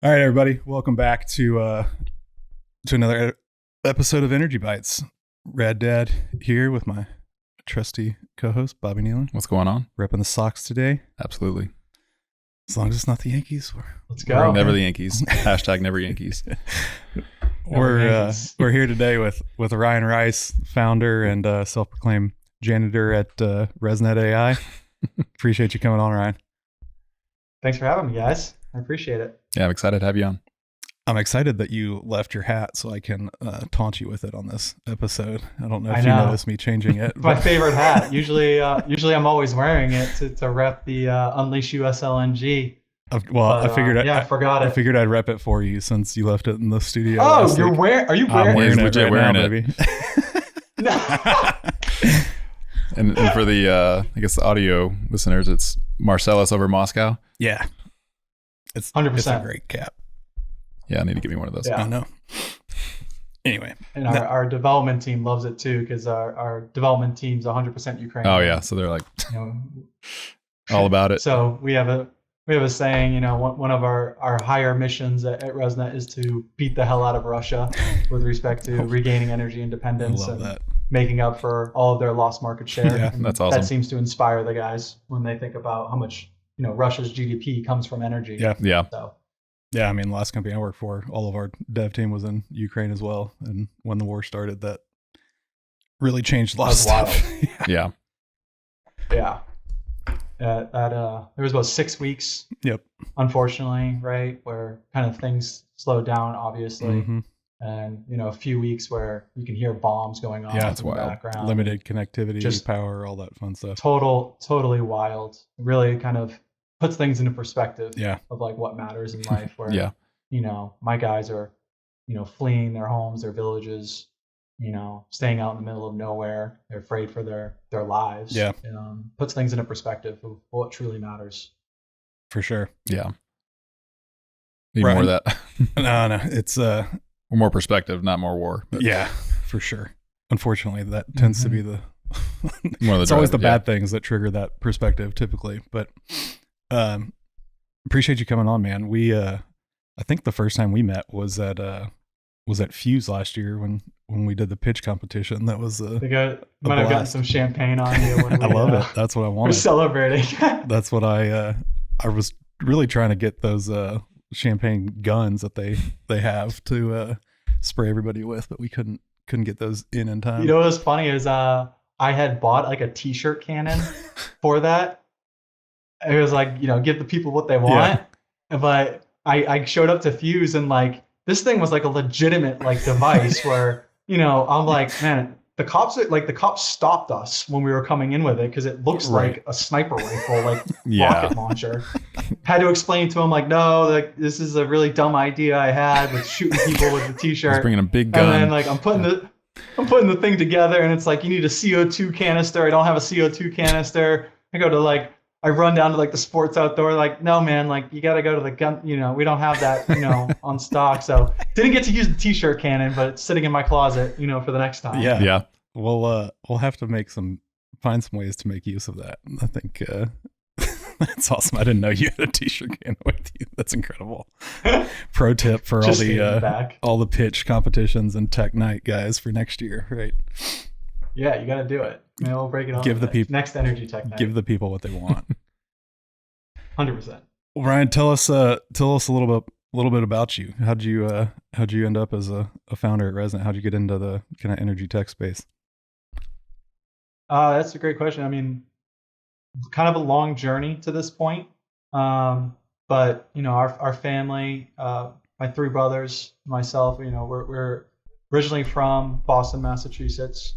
All right, everybody, welcome back to another episode of Energy Bytes. Rad Dad here with my trusty co-host Bobby Nealon. What's going on? Repping the Sox today. Absolutely. As long as it's not the Yankees, Let's go. Never the Yankees. Hashtag never Yankees. we're here today with Ryan Rice, founder and self-proclaimed janitor at ResNet AI. Appreciate you coming on, Ryan. Thanks for having me, guys. I appreciate it. Yeah, I'm excited to have you on. I'm excited that you left your hat so I can taunt you with it on this episode. I don't know if you noticed me changing it. My favorite hat. Usually I'm always wearing it to rep the Unleash US LNG. I figured I forgot it. I figured I'd rep it for you since you left it in the studio. Oh, you're wearing? Are you wearing? I'm wearing it right wearing now, it. baby. And for the, I guess the audio listeners, it's Marcellus over Moscow. Yeah. It's 100%. It's a great cap. Yeah, I need to give me one of those. Yeah. I know. Anyway. And our development team loves it too, because our development team's 100% Ukrainian. Oh yeah, so they're like You know, all about it. So we have a saying, one of our higher missions at ResNet is to beat the hell out of Russia with respect to regaining energy independence I love and that. making up for all of their lost market share. Yeah, And that's awesome. That seems to inspire the guys when they think about how much Russia's GDP comes from energy. Yeah. Yeah. So Yeah, I mean, the last company I worked for, all of our dev team was in Ukraine as well. And when the war started, that really changed a lot of stuff. Yeah. yeah. There was about 6 weeks. Yep. Unfortunately, right, where kind of things slowed down, obviously. Mhm. And a few weeks where you can hear bombs going on Yeah, in it's the wild. background. Limited connectivity, Just power, all that fun stuff. Totally wild. Really kind of puts things into perspective. Yeah. Of like what matters in life. Where Yeah. my guys are fleeing their homes, their villages, staying out in the middle of nowhere. They're afraid for their lives. Yeah. Puts things into perspective of what truly matters. For sure. Yeah. Need Right. more of that. No, it's More perspective, not more war. But yeah, for sure. Unfortunately, that tends to be the More of the it's always the drive, yeah. bad things that trigger that perspective typically. But appreciate you coming on, man. We I think the first time we met was at Fuse last year when we did the pitch competition. That was They might have gotten some champagne on you when I love it. That's what I we're wanted. celebrating. That's what I was really trying to get those champagne guns that they have to spray everybody with, but we couldn't get those in time. What was funny is I had bought like a t-shirt cannon for that. It was like, give the people what they want. But I showed up to Fuse and like this thing was like a legitimate like device where, I'm like, man, the cops stopped us when we were coming in with it because it looks like a sniper rifle, like rocket launcher. Had to explain to them like, no, like this is a really dumb idea I had with shooting people with the t-shirt. He's bringing a big gun. And then like I'm putting the thing together and it's like you need a CO2 canister. I don't have a CO2 canister. I run down to like the Sports Outdoor, like, no man, like you gotta go to the gun, we don't have that, on stock. So didn't get to use the t-shirt cannon, but it's sitting in my closet, for the next time. Yeah. Yeah. We'll have to find some ways to make use of that. I think that's awesome. I didn't know you had a t-shirt can with you. That's incredible. Pro tip for Just in the back. all the pitch competitions and tech night guys for next year, right? Yeah, you got to do it. Maybe we'll break it on. Give the people next energy tech night. Give the people what they want. 100%. Well, Ryan, tell us a little bit about you. How'd you end up as a founder at ResNet? How'd you get into the kind of energy tech space? That's a great question. I mean, kind of a long journey to this point. But our family, my three brothers, myself, we're originally from Boston, Massachusetts.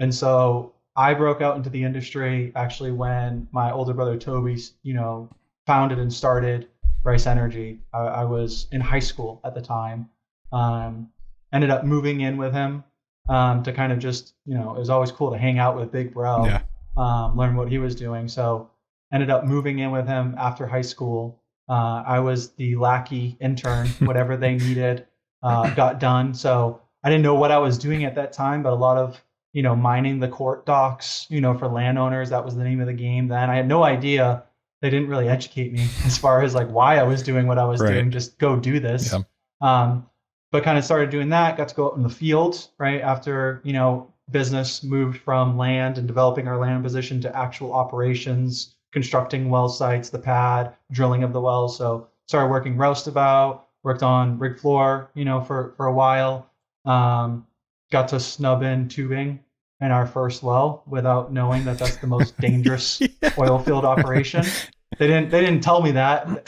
And so I broke out into the industry actually when my older brother Toby, founded and started Rice Energy. I was in high school at the time. Ended up moving in with him to kind of just, it was always cool to hang out with Big Bro, learn what he was doing. So ended up moving in with him after high school. I was the lackey intern, whatever they needed got done. So I didn't know what I was doing at that time, but a lot of, mining the court docks, for landowners, that was the name of the game then. I had no idea they didn't really educate me as far as like why I was doing what I was doing. Just go do this. But kind of started doing that, got to go out in the field, right? After, business moved from land and developing our land position to actual operations, constructing well sites, the pad, drilling of the wells. So started working roustabout, worked on rig floor, for a while. Got to snub in tubing in our first well without knowing that that's the most dangerous oil field operation. They didn't tell me that.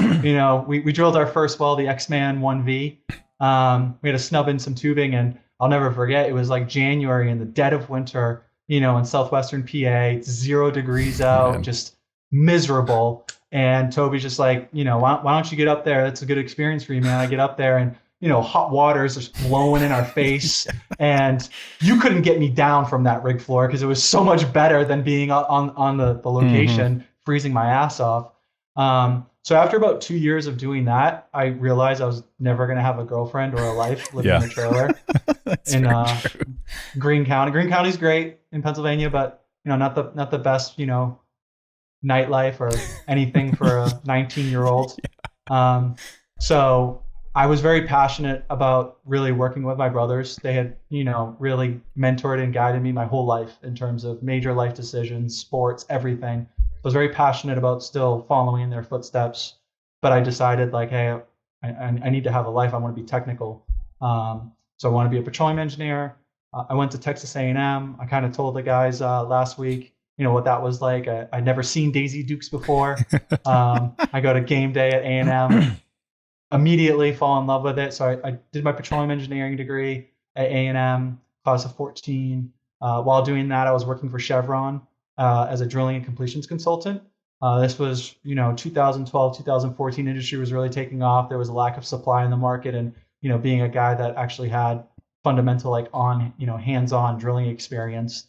We drilled our first well, the X-Man 1V. We had to snub in some tubing, and I'll never forget, it was like January in the dead of winter, in southwestern PA. It's 0 degrees out, just miserable. And Toby's just like, why don't you get up there? That's a good experience for you, man. I get up there and, hot water is just blowing in our face. And you couldn't get me down from that rig floor because it was so much better than being on the location, freezing my ass off. So after about 2 years of doing that, I realized I was never going to have a girlfriend or a life living in a trailer in Greene County. Greene County's great in Pennsylvania, but not the best, nightlife or anything for a 19-year-old. So I was very passionate about really working with my brothers. They had, really mentored and guided me my whole life in terms of major life decisions, sports, everything. I was very passionate about still following in their footsteps, but I decided like, hey, I need to have a life. I want to be technical. So I want to be a petroleum engineer. I went to Texas A&M. I kind of told the guys last week, what that was like. I'd never seen Daisy Dukes before. I go to game day at A&M, immediately fall in love with it. So I did my petroleum engineering degree at A&M, class of 14. While doing that, I was working for Chevron as a drilling and completions consultant. This was, 2012, 2014 industry was really taking off. There was a lack of supply in the market, and, being a guy that actually had fundamental, hands-on drilling experience,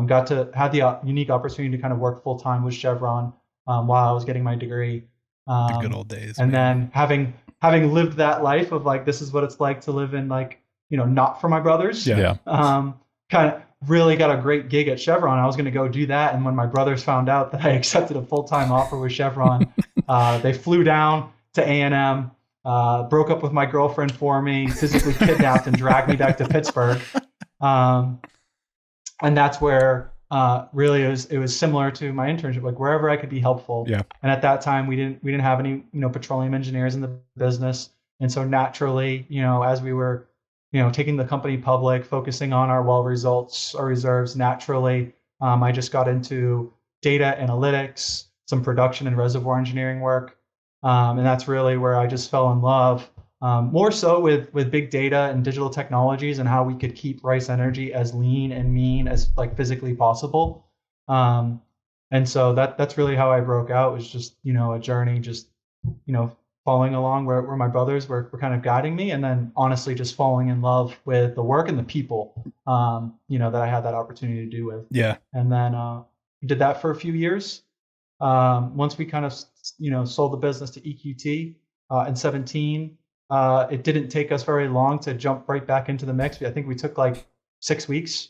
got to have the unique opportunity to kind of work full time with Chevron while I was getting my degree. The good old days. And then having lived that life of like, this is what it's like to live in not for my brothers. Kind of really got a great gig at Chevron. I was going to go do that. And when my brothers found out that I accepted a full-time offer with Chevron, they flew down to A&M, broke up with my girlfriend for me, physically kidnapped and dragged me back to Pittsburgh. And that's where really it was similar to my internship, like wherever I could be helpful. And at that time we didn't have any, petroleum engineers in the business. And so naturally, as we were, taking the company public, focusing on our well results, our reserves, naturally, I just got into data analytics, some production and reservoir engineering work. And that's really where I just fell in love, more so with big data and digital technologies and how we could keep Rice Energy as lean and mean as physically possible. And so that's really how I broke out, was just, a journey, just, following along where my brothers were kind of guiding me, and then honestly just falling in love with the work and the people, that I had that opportunity to do with. And then did that for a few years. Once we kind of, sold the business to EQT in 17, it didn't take us very long to jump right back into the mix. I think we took like 6 weeks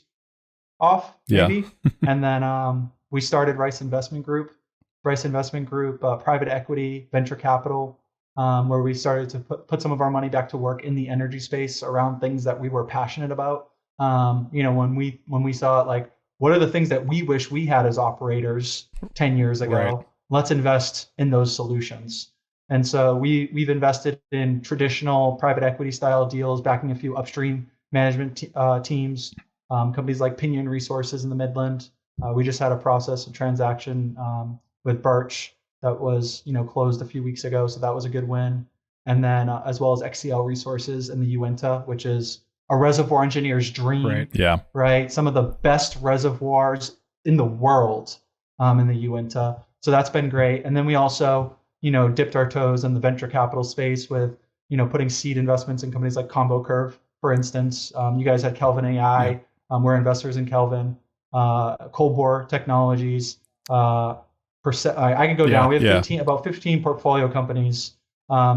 off, maybe. And then we started Rice Investment Group, private equity, venture capital, where we started to put some of our money back to work in the energy space around things that we were passionate about. When we saw it, like, what are the things that we wish we had as operators 10 years ago? Right. Let's invest in those solutions. And so we've invested in traditional private equity style deals, backing a few upstream management teams, companies like Pinion Resources in the Midland. We just had a transaction with Birch that was, closed a few weeks ago. So that was a good win. And then as well as XCL Resources in the Uinta, which is a reservoir engineer's dream. Right. Yeah. Right. Some of the best reservoirs in the world in the Uinta. So that's been great. And then we also, dipped our toes in the venture capital space with, putting seed investments in companies like Combo Curve, for instance. You guys had Kelvin AI. We're investors in Kelvin. Cold Bore Technologies. I can go down. We have about 15 portfolio companies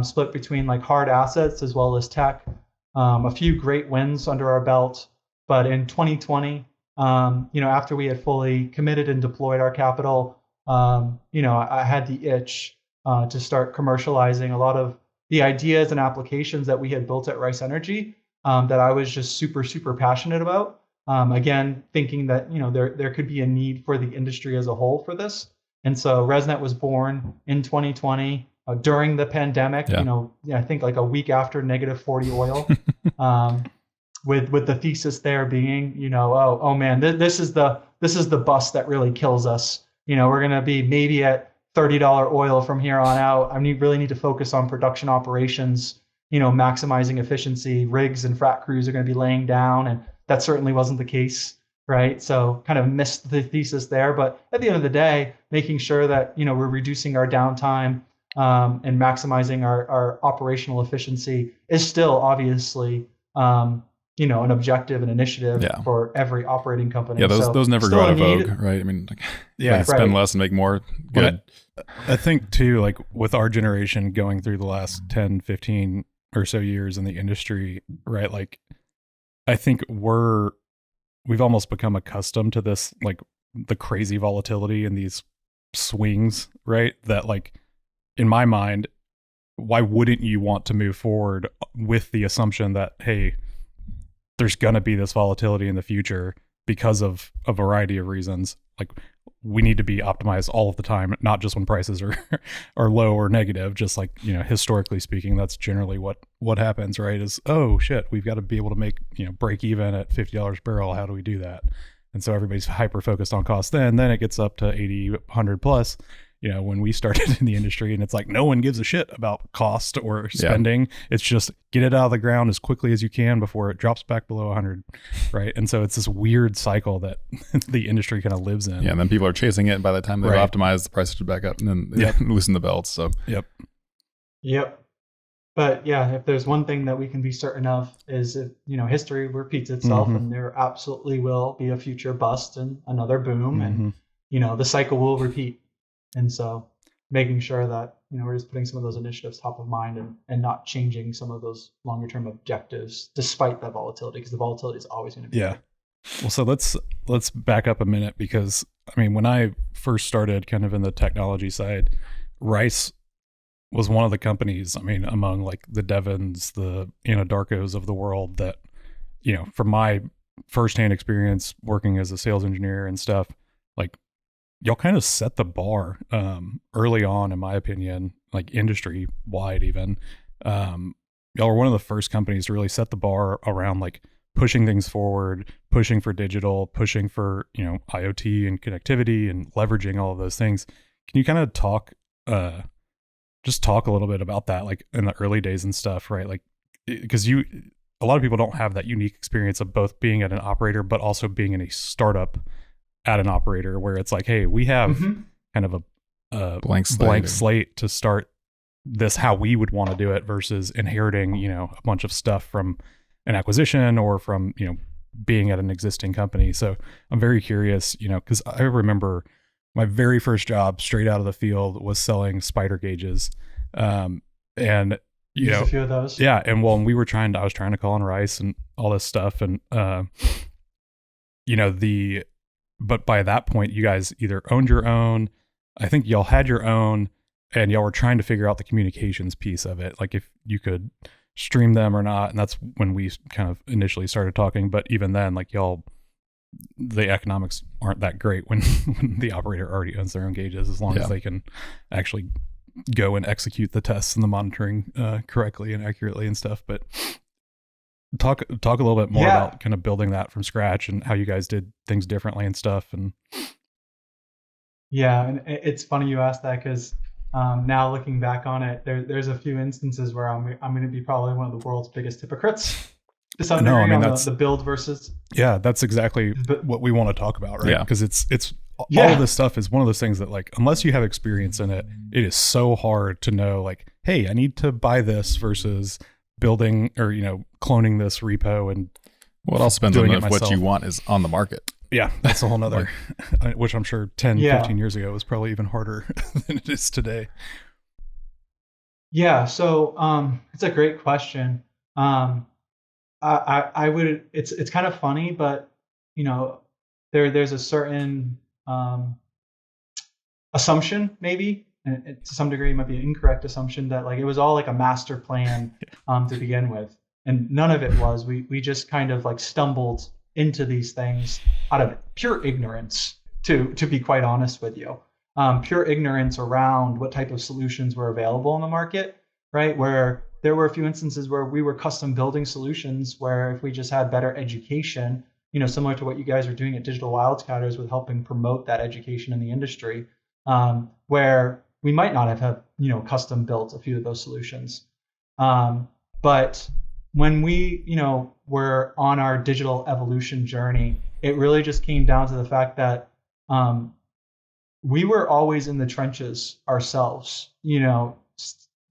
split between like hard assets as well as tech. A few great wins under our belt. But in 2020, after we had fully committed and deployed our capital, I had the itch to start commercializing a lot of the ideas and applications that we had built at Rice Energy that I was just super, super passionate about. Again, thinking that there could be a need for the industry as a whole for this. And so ResNet was born in 2020 during the pandemic. Yeah. I think like a week after -40 oil, with the thesis there being, oh man, this is the bust that really kills us. We're gonna be maybe at $30 oil from here on out. Really need to focus on production operations. Maximizing efficiency. Rigs and frac crews are going to be laying down, and that certainly wasn't the case, right? So kind of missed the thesis there. But at the end of the day, making sure that we're reducing our downtime and maximizing our operational efficiency is still obviously an objective and initiative for every operating company. Yeah, those never go out of vogue, right? I mean, spend less and make more. Good. I think too, like with our generation going through the last 10, 15 or so years in the industry, right? Like I think we've almost become accustomed to this, like the crazy volatility and these swings, right? That like in my mind, why wouldn't you want to move forward with the assumption that, hey, there's going to be this volatility in the future because of a variety of reasons. Like we need to be optimized all of the time, not just when prices are low or negative. Just like, historically speaking, that's generally what happens, right? Is, oh shit, we've got to be able to make, break even at $50 a barrel. How do we do that? And so everybody's hyper focused on cost. Then it gets up to 80, 100 plus, when we started in the industry, and it's like, no one gives a shit about cost or spending. It's just get it out of the ground as quickly as you can before it drops back below 100. Right. And so it's this weird cycle that the industry kind of lives in. Yeah. And then people are chasing it. And by the time they've optimized, the prices are back up, and then they loosen the belts. So, Yep. But yeah, if there's one thing that we can be certain of is if, history repeats itself, and there absolutely will be a future bust and another boom, and, the cycle will repeat. And so making sure that, we're just putting some of those initiatives top of mind and not changing some of those longer term objectives despite that volatility, because the volatility is always going to be there. Well, so let's back up a minute, because I mean, when I first started kind of in the technology side, Rice was one of the companies, I mean, among like the Devons, the Anadarkos of the world that, from my firsthand experience working as a sales engineer and stuff, like y'all kind of set the bar early on, in my opinion, like industry wide even. Y'all were one of the first companies to really set the bar around like pushing things forward, pushing for digital, pushing for, IoT and connectivity and leveraging all of those things. Can you kind of just talk a little bit about that, like in the early days and stuff, right? Like, because a lot of people don't have that unique experience of both being at an operator, but also being in a startup at an operator, where it's like, hey, we have kind of a blank slate to start this how we would want to do it, versus inheriting, a bunch of stuff from an acquisition or from, being at an existing company. So I'm very curious, because I remember my very first job straight out of the field was selling spider gauges. And a few of those. Yeah. And when I was trying to call on Rice and all this stuff, and but by that point, you guys either owned your own, I think y'all had your own, and y'all were trying to figure out the communications piece of it, like if you could stream them or not. And that's when we kind of initially started talking. But even then, like the economics aren't that great when the operator already owns their own gauges, as long as they can actually go and execute the tests and the monitoring correctly and accurately and stuff. But talk a little bit more about kind of building that from scratch and how you guys did things differently and stuff. And and it's funny you asked that, because now looking back on it, there's a few instances where I'm going to be probably one of the world's biggest hypocrites to some degree. I mean, that's the build versus. Yeah, that's exactly what we want to talk about, right? Because it's all of this stuff is one of those things that, like, unless you have experience in it, it is so hard to know, like, hey, I need to buy this versus building or cloning this repo. And it all depends on if what you want is on the market. Yeah, that's a whole nother, which I'm sure 10, 15 years ago was probably even harder than it is today. Yeah, so it's a great question. I would, it's kind of funny, but there's a certain assumption, maybe, and to some degree, it might be an incorrect assumption that like it was all like a master plan to begin with, and none of it was. We just kind of like stumbled into these things out of pure ignorance. To be quite honest with you, pure ignorance around what type of solutions were available in the market, right? Where there were a few instances where we were custom building solutions where if we just had better education, similar to what you guys are doing at Digital Wildcatters with helping promote that education in the industry, where we might not have custom built a few of those solutions. But when we, were on our digital evolution journey, it really just came down to the fact that we were always in the trenches ourselves,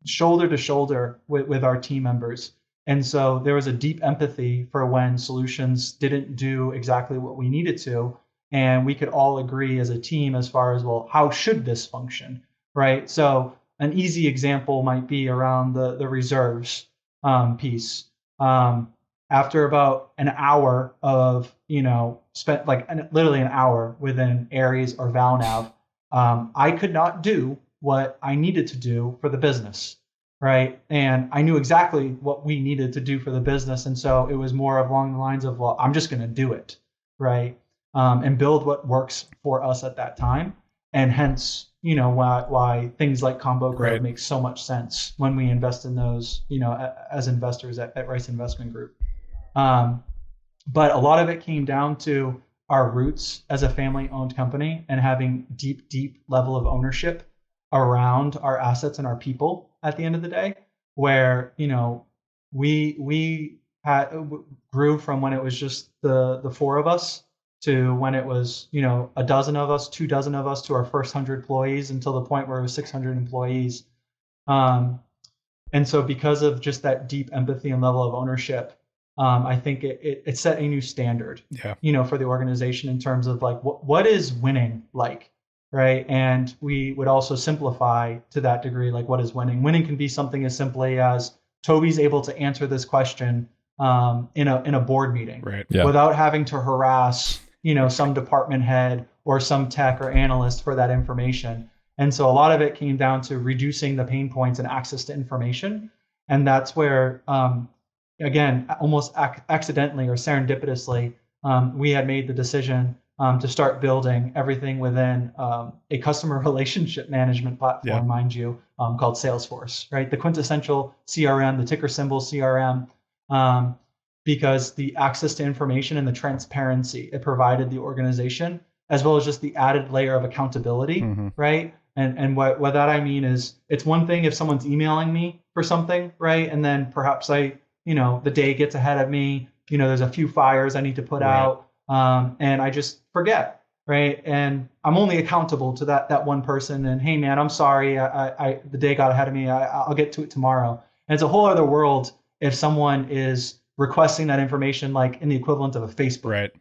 shoulder to shoulder with our team members. And so there was a deep empathy for when solutions didn't do exactly what we needed to. And we could all agree as a team as far as, well, how should this function, right? So an easy example might be around the reserves piece. After about an hour of, spent like literally an hour within Aries or ValNav, I could not do what I needed to do for the business, right? And I knew exactly what we needed to do for the business. And so it was more along the lines of, well, I'm just going to do it, right? And build what works for us at that time. And hence, why things like combo growth Right. make so much sense when we invest in those, as investors at Rice Investment Group. But a lot of it came down to our roots as a family-owned company and having deep level of ownership around our assets and our people at the end of the day, where we grew from when it was just the four of us to when it was a dozen of us, 2 dozen of us, to our first 100 employees, until the point where it was 600 employees. And so because of just that deep empathy and level of ownership, I think it set a new standard, Yeah. For the organization in terms of like what is winning like, right? And we would also simplify to that degree, like what is winning. Winning can be something as simply as Toby's able to answer this question in a board meeting, Right. Yeah. without having to harass some department head or some tech or analyst for that information. And so a lot of it came down to reducing the pain points and access to information. And that's where, again, almost accidentally or serendipitously, we had made the decision to start building everything within a customer relationship management platform, mind you, called Salesforce, right? The quintessential CRM, the ticker symbol CRM, because the access to information and the transparency it provided the organization, as well as just the added layer of accountability, right? And what that I mean is, it's one thing if someone's emailing me for something, right? And then perhaps the day gets ahead of me, there's a few fires I need to put out, and I just forget, right? And I'm only accountable to that one person. And hey, man, I'm sorry, I the day got ahead of me. I'll get to it tomorrow. And it's a whole other world if someone is requesting that information like in the equivalent of a Facebook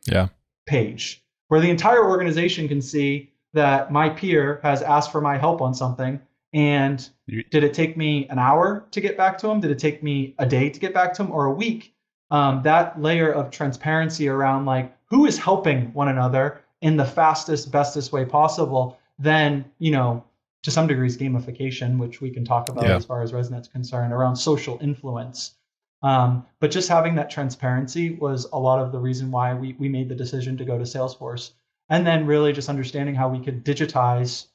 page, where the entire organization can see that my peer has asked for my help on something. And did it take me an hour to get back to him? Did it take me a day to get back to him, or a week? That layer of transparency around like who is helping one another in the fastest, bestest way possible, then, to some degrees gamification, which we can talk about as far as ResNet's concerned, around social influence. But just having that transparency was a lot of the reason why we made the decision to go to Salesforce. And then really just understanding how we could digitize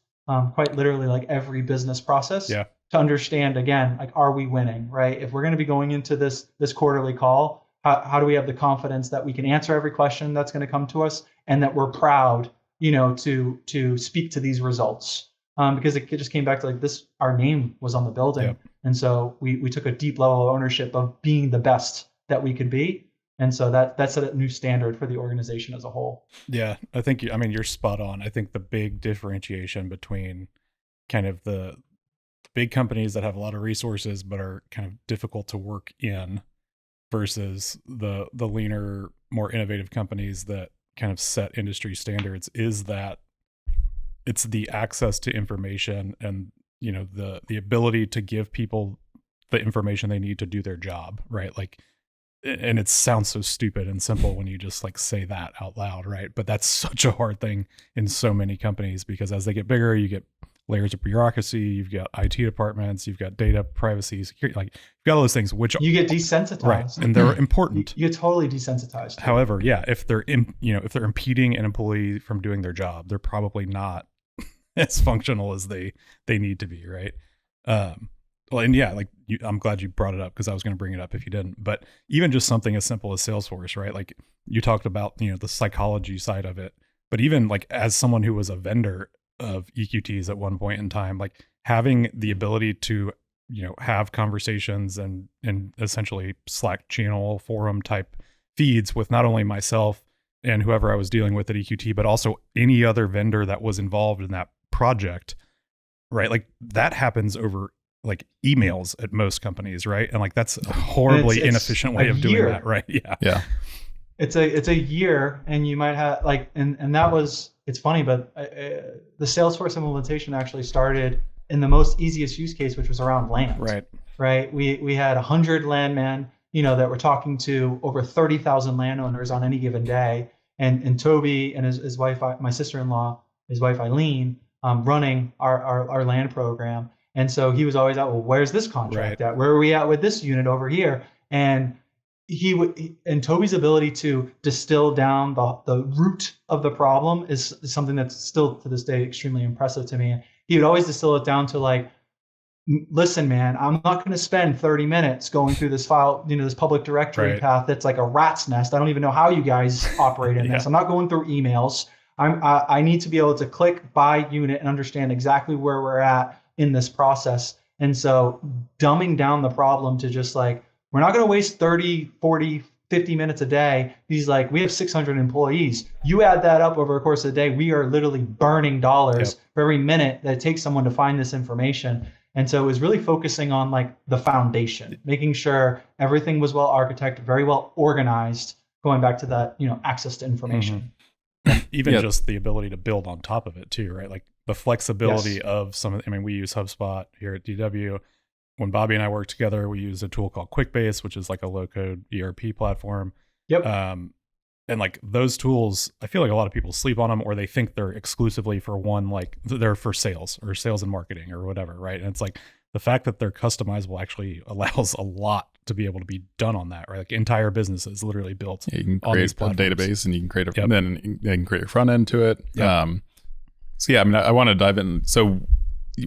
quite literally like every business process to understand, again, like, are we winning, right? If we're going to be going into this quarterly call, how do we have the confidence that we can answer every question that's going to come to us, and that we're proud, to speak to these results? Because it just came back to like this, our name was on the building. And so we took a deep level of ownership of being the best that we could be. And so that set a new standard for the organization as a whole. Yeah, I think you're spot on. I think the big differentiation between kind of the big companies that have a lot of resources but are kind of difficult to work in versus the leaner, more innovative companies that kind of set industry standards is that it's the access to information and the ability to give people the information they need to do their job, right? Like and it sounds so stupid and simple when you just like say that out loud, right? But that's such a hard thing in so many companies, because as they get bigger, you get layers of bureaucracy, you've got IT departments, you've got data privacy, security, like you've got all those things, which you get desensitized, right, and they're important. You're totally desensitized. However, yeah, if they're if they're impeding an employee from doing their job, they're probably not as functional as they need to be, right? Well, and yeah, like I'm glad you brought it up, because I was going to bring it up if you didn't. But even just something as simple as Salesforce, right? Like you talked about, the psychology side of it. But even like as someone who was a vendor of EQTs at one point in time, like having the ability to, have conversations and essentially Slack channel forum type feeds with not only myself and whoever I was dealing with at EQT, but also any other vendor that was involved in that project, right? Like that happens over like emails at most companies, right? And like that's a horribly inefficient way of doing that, right? Yeah. It's a year, and you might have like, and that was, it's funny, but the Salesforce implementation actually started in the most easiest use case, which was around land. Right. We had 100 landmen, that were talking to over 30,000 landowners on any given day, and Toby and his wife, my sister-in-law, his wife Eileen, running our land program. And so he was always out, well, where's this contract at? Where are we at with this unit over here? And and Toby's ability to distill down the root of the problem is something that's still to this day extremely impressive to me. He would always distill it down to like, listen, man, I'm not going to spend 30 minutes going through this file, this public directory path that's like a rat's nest. I don't even know how you guys operate in this. I'm not going through emails. I need to be able to click by unit and understand exactly where we're at in this process. And so dumbing down the problem to just like, we're not going to waste 30, 40, 50 minutes a day. He's like, we have 600 employees. You add that up over the course of the day, we are literally burning dollars for every minute that it takes someone to find this information. And so it was really focusing on like the foundation, making sure everything was well architected, very well organized, going back to that, access to information. Even just the ability to build on top of it too, right? Like the flexibility of we use HubSpot here at DW. When Bobby and I worked together, we used a tool called QuickBase, which is like a low-code ERP platform. And like those tools, I feel like a lot of people sleep on them, or they think they're exclusively for one, like they're for sales or sales and marketing or whatever, right? And it's like the fact that they're customizable actually allows a lot to be able to be done on that, right? Like entire businesses literally built. You can create a database, and you can create then you can create a front end to it. So yeah, I want to dive in. So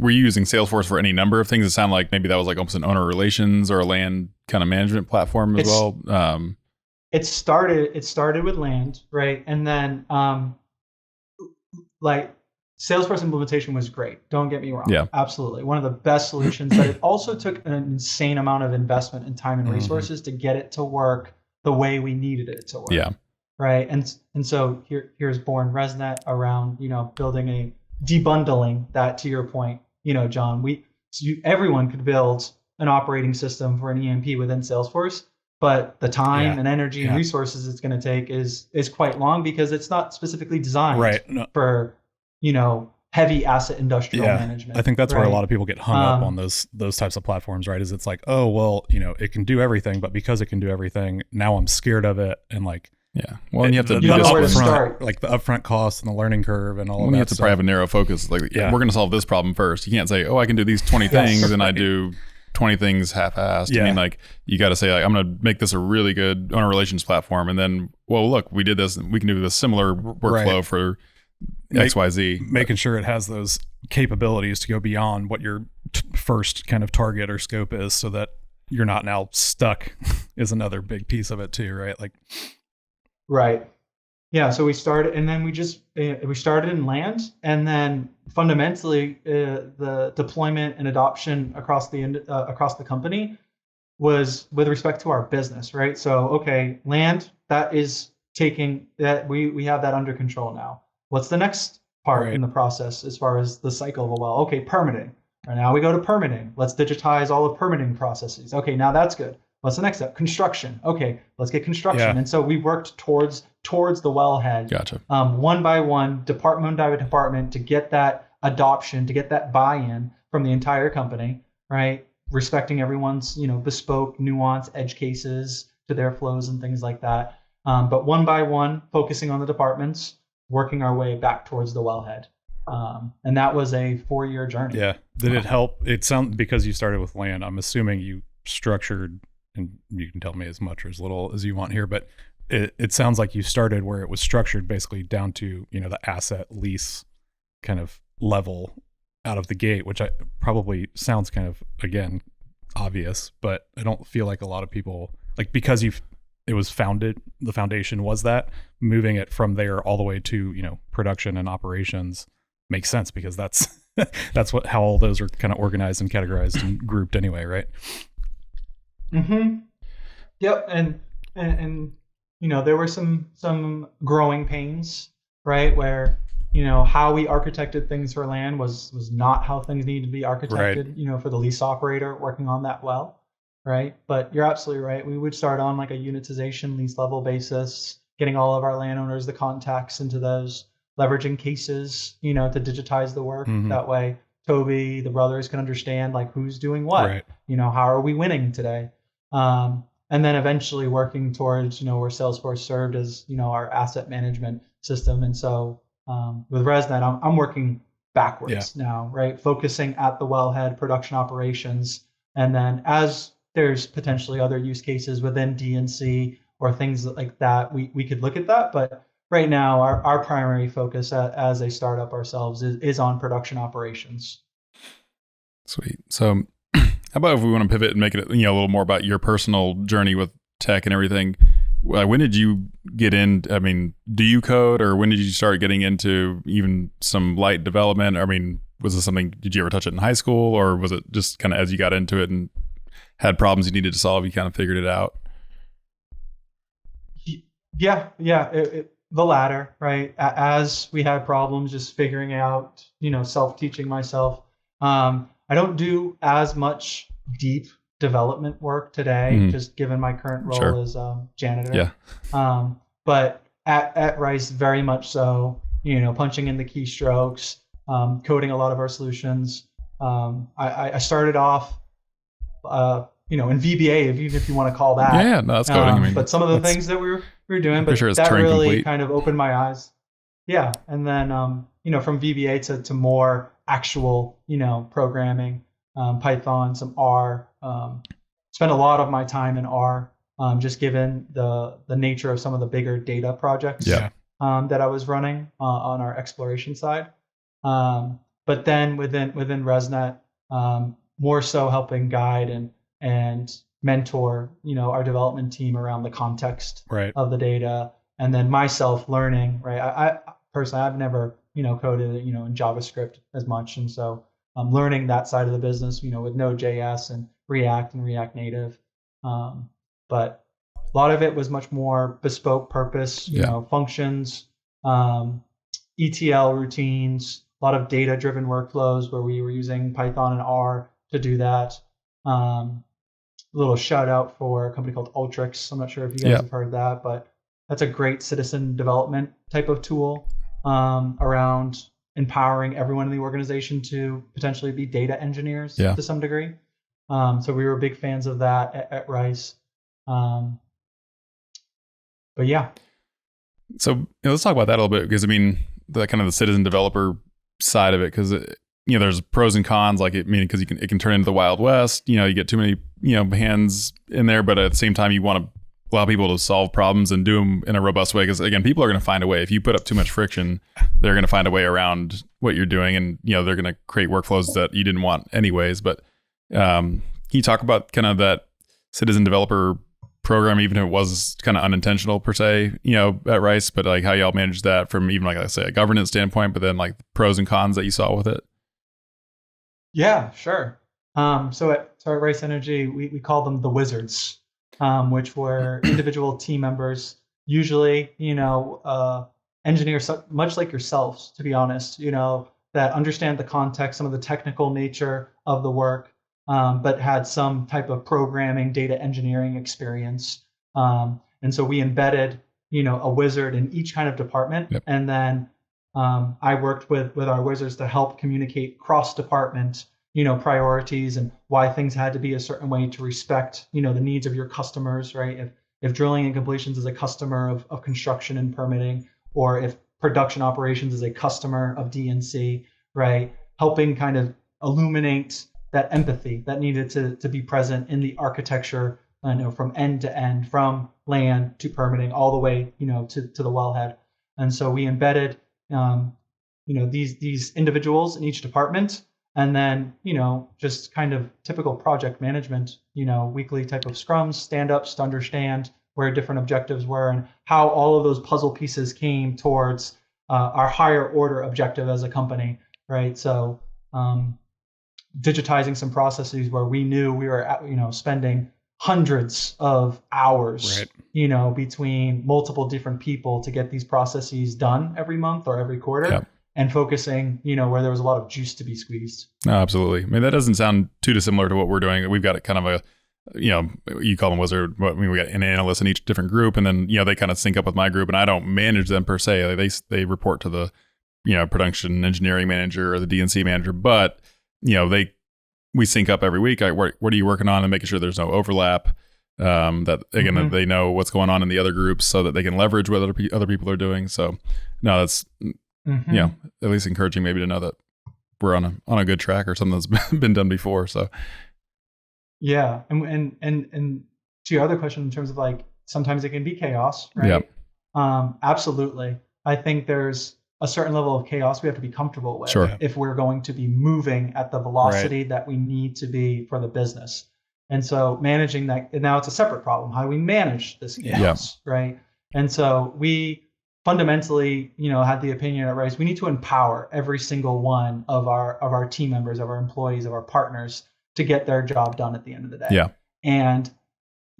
were you using Salesforce for any number of things? It sounded like maybe that was like almost an owner relations or a land kind of management platform as well. It started with land, right? And then like Salesforce implementation was great. Don't get me wrong. Yeah. Absolutely. One of the best solutions, but it also took an insane amount of investment and time and resources to get it to work the way we needed it to work. Yeah. Right. And so here's born ResNet around, building debundling that, to your point, John, everyone could build an operating system for an EMP within Salesforce, but the time and energy and resources it's going to take is quite long, because it's not specifically designed for, heavy asset industrial management. I think that's where a lot of people get hung up on those types of platforms, right? Is it's like, oh, well, it can do everything, but because it can do everything, now I'm scared of it. And like, well, and you have to you don't know where to start. Like the upfront costs and the learning curve and all of that. You have to probably have a narrow focus. Like, we're going to solve this problem first. You can't say, oh, I can do these 20 things and I do 20 things half-assed. I mean, like, you got to say, like, I'm going to make this a really good owner relations platform. And then, well, look, we did this. We can do this similar workflow for XYZ. Making sure it has those capabilities to go beyond what your first kind of target or scope is, so that you're not now stuck is another big piece of it too, right? Like, right. Yeah. So we started, and then we started in land, and then fundamentally the deployment and adoption across the company was with respect to our business, right? So, okay, land, that is taking that, we have that under control now. What's the next part in the process as far as the cycle of a well? Okay, permitting. Right, now we go to permitting. Let's digitize all the permitting processes. Okay, now that's good. What's the next step? Construction. Okay, let's get construction. Yeah. And so we worked towards the wellhead. Gotcha. One by one, department by department, to get that adoption, to get that buy-in from the entire company, right? Respecting everyone's, bespoke, nuance, edge cases, to their flows and things like that. But one by one, focusing on the departments, working our way back towards the wellhead. And that was a 4-year journey. Yeah. Did it help? It sounds, because you started with land, I'm assuming you structured, and you can tell me as much or as little as you want here, but it sounds like you started where it was structured basically down to, the asset lease kind of level out of the gate, which probably sounds kind of, again, obvious, but I don't feel like a lot of people, like, because it was founded, the foundation was that, moving it from there all the way to, production and operations makes sense, because that's how all those are kind of organized and categorized and grouped anyway, right? Mm-hmm. Yep. And there were some growing pains, right? Where, how we architected things for land was not how things needed to be architected, right, for the lease operator working on that well, right? But you're absolutely right. We would start on like a unitization lease level basis, getting all of our landowners the contacts into those, leveraging cases, to digitize the work. Mm-hmm. That way, Toby, the brothers can understand like who's doing what, right. How are we winning today? And then eventually working towards, where Salesforce served as, our asset management system. And so with ResNet, I'm working backwards now, right? Focusing at the wellhead, production operations. And then as there's potentially other use cases within D&C or things like that, we could look at that. But right now, our primary focus as a startup ourselves is on production operations. Sweet. So how about if we want to pivot and make it, a little more about your personal journey with tech and everything? When did you get in? I mean, do you code, or when did you start getting into even some light development? I mean, was this something, did you ever touch it in high school, or was it just kind of as you got into it and had problems you needed to solve, you kind of figured it out? Yeah. The latter, right? As we had problems just figuring out, self-teaching myself. I don't do as much deep development work today, just given my current role as janitor. Yeah. But at Rice, very much so, punching in the keystrokes, coding a lot of our solutions. I started off, in VBA, even if you want to call that. Yeah, no, that's coding. But some of the things that we were doing, but sure that really complete. kind of opened my eyes. Yeah, and then from VBA to more actual programming, Python, some R. Spent a lot of my time in R, just given the nature of some of the bigger data projects that I was running on our exploration side. But then within ResNet, more so helping guide and mentor our development team around the context of the data, and then myself learning. Right, I personally, I've never coded in JavaScript as much, and so I'm learning that side of the business with Node.js and React Native. But a lot of it was much more bespoke purpose, functions, ETL routines, a lot of data-driven workflows where we were using Python and R to do that. A little shout out for a company called Ultrix. I'm not sure if you guys have heard that, but that's a great citizen development type of tool around empowering everyone in the organization to potentially be data engineers to some degree. So we were big fans of that at Rice. But yeah. So let's talk about that a little bit, because I mean, the kind of the citizen developer side of it, because there's pros and cons, like because it can turn into the Wild West. You get too many hands in there, but at the same time you want to allow people to solve problems and do them in a robust way, because again, people are going to find a way. If you put up too much friction, they're going to find a way around what you're doing, and they're going to create workflows that you didn't want anyways. But can you talk about kind of that citizen developer program, even if it was kind of unintentional per se, at Rice, but like how y'all managed that from even like I say a governance standpoint, but then like the pros and cons that you saw with it? Yeah, sure. So at Rice Energy, we call them the wizards, which were individual team members, usually, engineers, much like yourselves, to be honest, that understand the context, some of the technical nature of the work, but had some type of programming, data engineering experience. And so we embedded, a wizard in each kind of department. Yep. And then I worked with our wizards to help communicate cross-department, priorities and why things had to be a certain way to respect, the needs of your customers, right? if drilling and completions is a customer of construction and permitting, or if production operations is a customer of D&C, right? Helping kind of illuminate that empathy that needed to be present in the architecture, from end to end, from land to permitting, all the way, to the wellhead. And so we embedded, these individuals in each department, and then, just kind of typical project management, weekly type of scrums, stand-ups to understand where different objectives were and how all of those puzzle pieces came towards our higher order objective as a company, right? So digitizing some processes where we knew we were, spending hundreds of hours, between multiple different people to get these processes done every month or every quarter. Yep. And focusing, where there was a lot of juice to be squeezed. No, absolutely. I mean, that doesn't sound too dissimilar to what we're doing. We've got kind of a, you call them wizard. I mean, we got an analyst in each different group, and then, they kind of sync up with my group, and I don't manage them per se. They report to the, production engineering manager or the D&C manager, but, we sync up every week. What are you working on, and making sure there's no overlap. That again, that they know what's going on in the other groups so that they can leverage what other people are doing. So no, that's, at least encouraging maybe to know that we're on a good track or something that's been done before. So yeah, and to your other question in terms of like sometimes it can be chaos, right? Yeah. Absolutely. I think there's a certain level of chaos we have to be comfortable with if we're going to be moving at the velocity that we need to be for the business. And so managing that, and now it's a separate problem. How do we manage this chaos, right? And so we fundamentally, had the opinion at Rice, we need to empower every single one of our team members, of our employees, of our partners to get their job done at the end of the day. Yeah. And,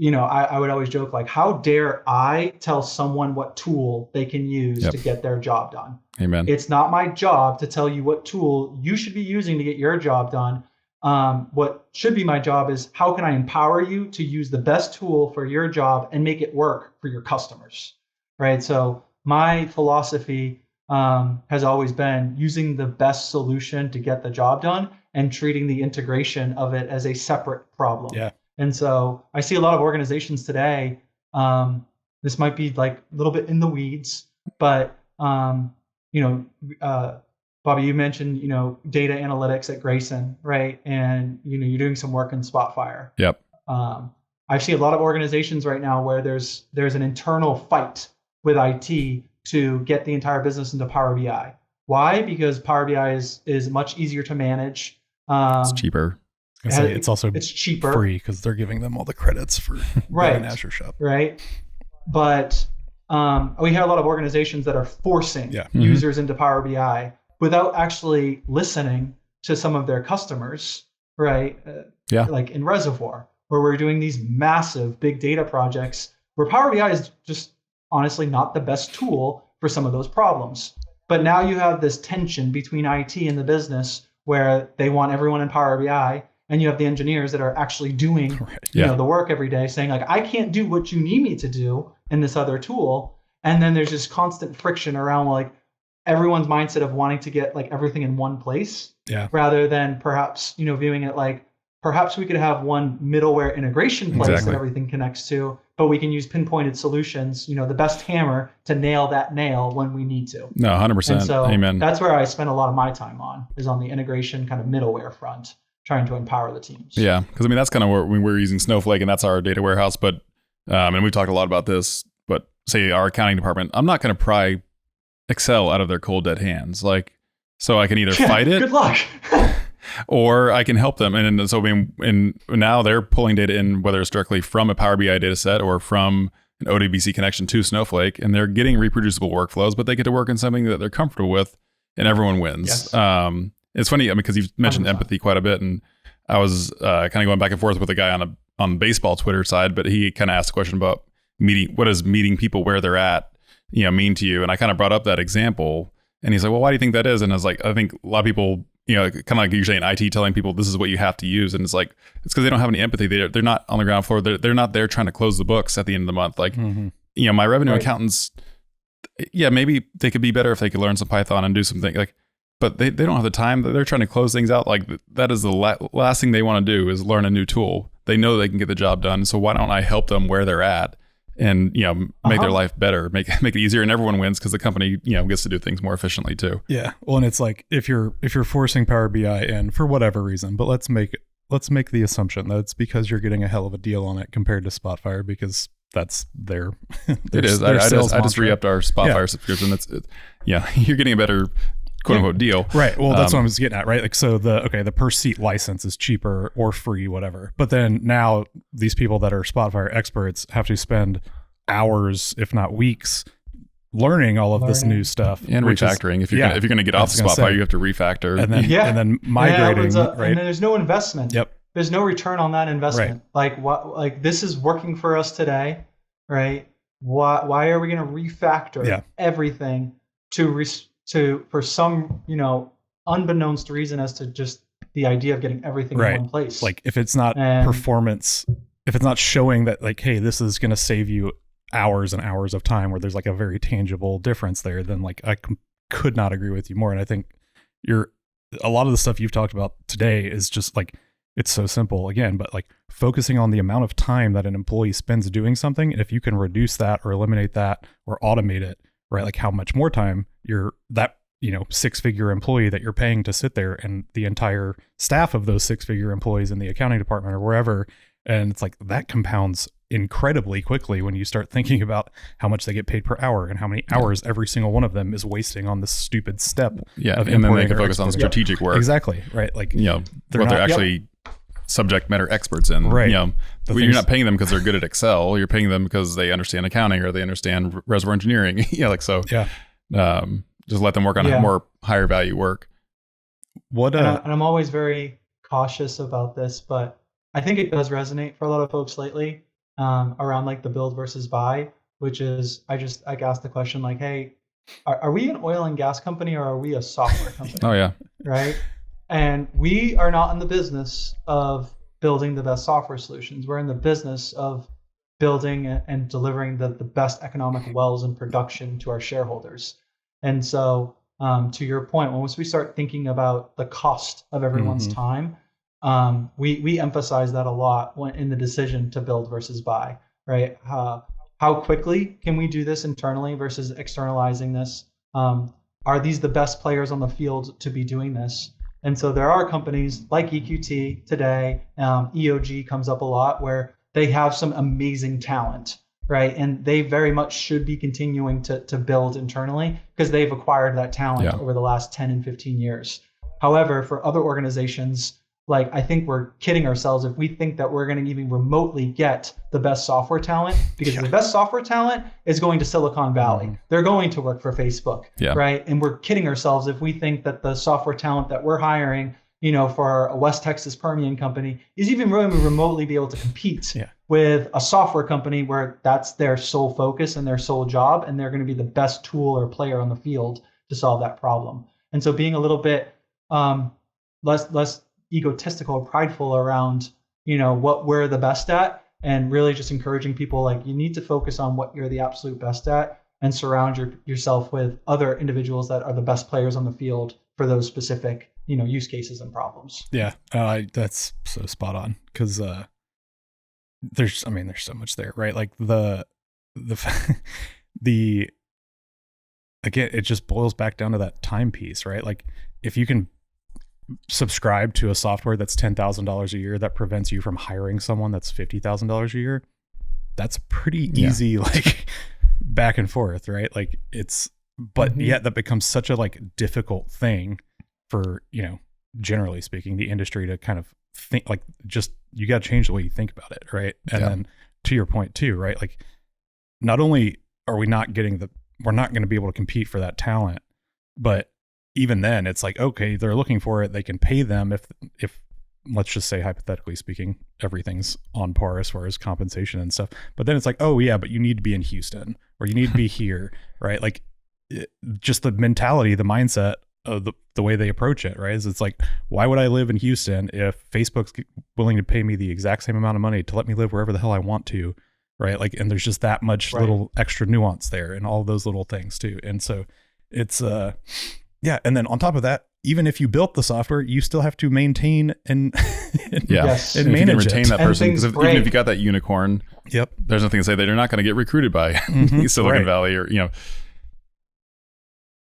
I would always joke, like, how dare I tell someone what tool they can use to get their job done? Amen. It's not my job to tell you what tool you should be using to get your job done. What should be my job is how can I empower you to use the best tool for your job and make it work for your customers, right? So my philosophy has always been using the best solution to get the job done and treating the integration of it as a separate problem. Yeah. And so I see a lot of organizations today, this might be like a little bit in the weeds, but, Bobby, you mentioned, data analytics at Grayson, right? And, you're doing some work in Spotfire. Yep. I see a lot of organizations right now where there's an internal fight with IT to get the entire business into Power BI. Why? Because Power BI is much easier to manage. It's cheaper. It's cheaper, free because they're giving them all the credits for an Azure shop. Right. But we have a lot of organizations that are forcing users into Power BI without actually listening to some of their customers, right? Like in Reservoir, where we're doing these massive big data projects where Power BI is just honestly not the best tool for some of those problems. But now you have this tension between IT and the business where they want everyone in Power BI, and you have the engineers that are actually doing the work every day saying, like, I can't do what you need me to do in this other tool. And then there's just constant friction around like everyone's mindset of wanting to get like everything in one place rather than perhaps, viewing it like perhaps we could have one middleware integration place that everything connects to, but we can use pinpointed solutions, the best hammer to nail that nail when we need to. No, 100%. And so Amen. That's where I spend a lot of my time is on the integration kind of middleware front, trying to empower the teams. Yeah, because that's kind of where we're using Snowflake, and that's our data warehouse. But and we've talked a lot about this. But say our accounting department, I'm not going to pry Excel out of their cold dead hands. Like, so I can either fight it. Good luck. Or I can help them. And so now they're pulling data in, whether it's directly from a Power BI data set or from an ODBC connection to Snowflake, and they're getting reproducible workflows, but they get to work in something that they're comfortable with, and everyone wins. Yes. It's funny because you've mentioned 100%. Empathy quite a bit, and I was kind of going back and forth with a guy on baseball Twitter side, but he kind of asked a question about what does meeting people where they're at, mean to you? And I kind of brought up that example, and he's like, well, why do you think that is? And I was like, I think a lot of people, kind of like usually in IT telling people this is what you have to use. And it's like, it's because they don't have any empathy. They're not on the ground floor. They're not there trying to close the books at the end of the month. Like, my revenue accountants, maybe they could be better if they could learn some Python and do something like, but they don't have the time. They're trying to close things out. Like that is the last thing they want to do is learn a new tool. They know they can get the job done. So why don't I help them where they're at and make their life better, make it easier, and everyone wins because the company gets to do things more efficiently too. Yeah. Well, and it's like if you're forcing Power BI in for whatever reason, but let's make the assumption that it's because you're getting a hell of a deal on it compared to Spotfire, because that's their it is. I just re-upped our Spotfire subscription. You're getting a better quote unquote deal. Right. Well, that's what I was getting at, right? Like, so the per seat license is cheaper or free, whatever. But then now these people that are Spotfire experts have to spend hours, if not weeks, learning all of this new stuff and refactoring. If you're going to get off the Spotfire, you have to refactor and then migrating. Right? And there's no investment. Yep. There's no return on that investment. Right. Like this is working for us today, right? Why are we going to refactor everything for some unbeknownst reason as to just the idea of getting everything in one place? Like if it's not performance, if it's not showing that like, hey, this is going to save you hours and hours of time where there's like a very tangible difference there, then like I could not agree with you more. And I think a lot of the stuff you've talked about today is just like, it's so simple again, but like focusing on the amount of time that an employee spends doing something. And if you can reduce that or eliminate that or automate it, right? Like how much more time that 6-figure employee that you're paying to sit there and the entire staff of those 6-figure employees in the accounting department or wherever. And it's like that compounds incredibly quickly when you start thinking about how much they get paid per hour and how many hours every single one of them is wasting on this stupid step. Yeah. And then they can focus on strategic work. Exactly. Right. Like, they're actually subject matter experts in. Right. You're not paying them because they're good at Excel. You're paying them because they understand accounting or they understand reservoir engineering. Just let them work on more higher value work. And I'm always very cautious about this, but I think it does resonate for a lot of folks lately around like the build versus buy, which is I asked the question like, hey, are we an oil and gas company or are we a software company? Oh yeah. Right. And we are not in the business of building the best software solutions. We're in the business of building and delivering the best economic wells in production to our shareholders. And so to your point, once we start thinking about the cost of everyone's time, we emphasize that a lot in the decision to build versus buy, right? How quickly can we do this internally versus externalizing this? Are these the best players on the field to be doing this? And so there are companies like EQT today, EOG comes up a lot, where they have some amazing talent, right? And they very much should be continuing to build internally because they've acquired that talent over the last 10 and 15 years. However, for other organizations, like I think we're kidding ourselves if we think that we're going to even remotely get the best software talent, because the best software talent is going to Silicon Valley. They're going to work for Facebook, right? And we're kidding ourselves if we think that the software talent that we're hiring, for a West Texas Permian company is even really remotely be able to compete with a software company where that's their sole focus and their sole job, and they're going to be the best tool or player on the field to solve that problem. And so being a little bit less egotistical or prideful around what we're the best at, and really just encouraging people like you need to focus on what you're the absolute best at and surround yourself with other individuals that are the best players on the field for those specific use cases and problems. That's so spot on, because there's so much there, right? Like the again, it just boils back down to that time piece, right? Like if you can subscribe to a software that's $10,000 a year that prevents you from hiring someone that's $50,000 a year, that's pretty easy, like back and forth, right? Like but yet that becomes such a like difficult thing for, generally speaking, the industry to kind of think like, just, you got to change the way you think about it. Right. And then to your point too, right? Like not only are we not we're not going to be able to compete for that talent, but even then it's like, okay, they're looking for it. They can pay them if let's just say hypothetically speaking, everything's on par as far as compensation and stuff. But then it's like, oh yeah, but you need to be in Houston or you need to be here, right? Like just the mentality, the mindset of the way they approach it, right? Is it's like, why would I live in Houston if Facebook's willing to pay me the exact same amount of money to let me live wherever the hell I want to, right? Like, and there's just that much little extra nuance there and all those little things too. And so it's, and then on top of that, even if you built the software, you still have to maintain and Yes. and if you can manage retain it. that person, because even if you got that unicorn, Yep. there's nothing to say that you're not going to get recruited by Silicon Valley or And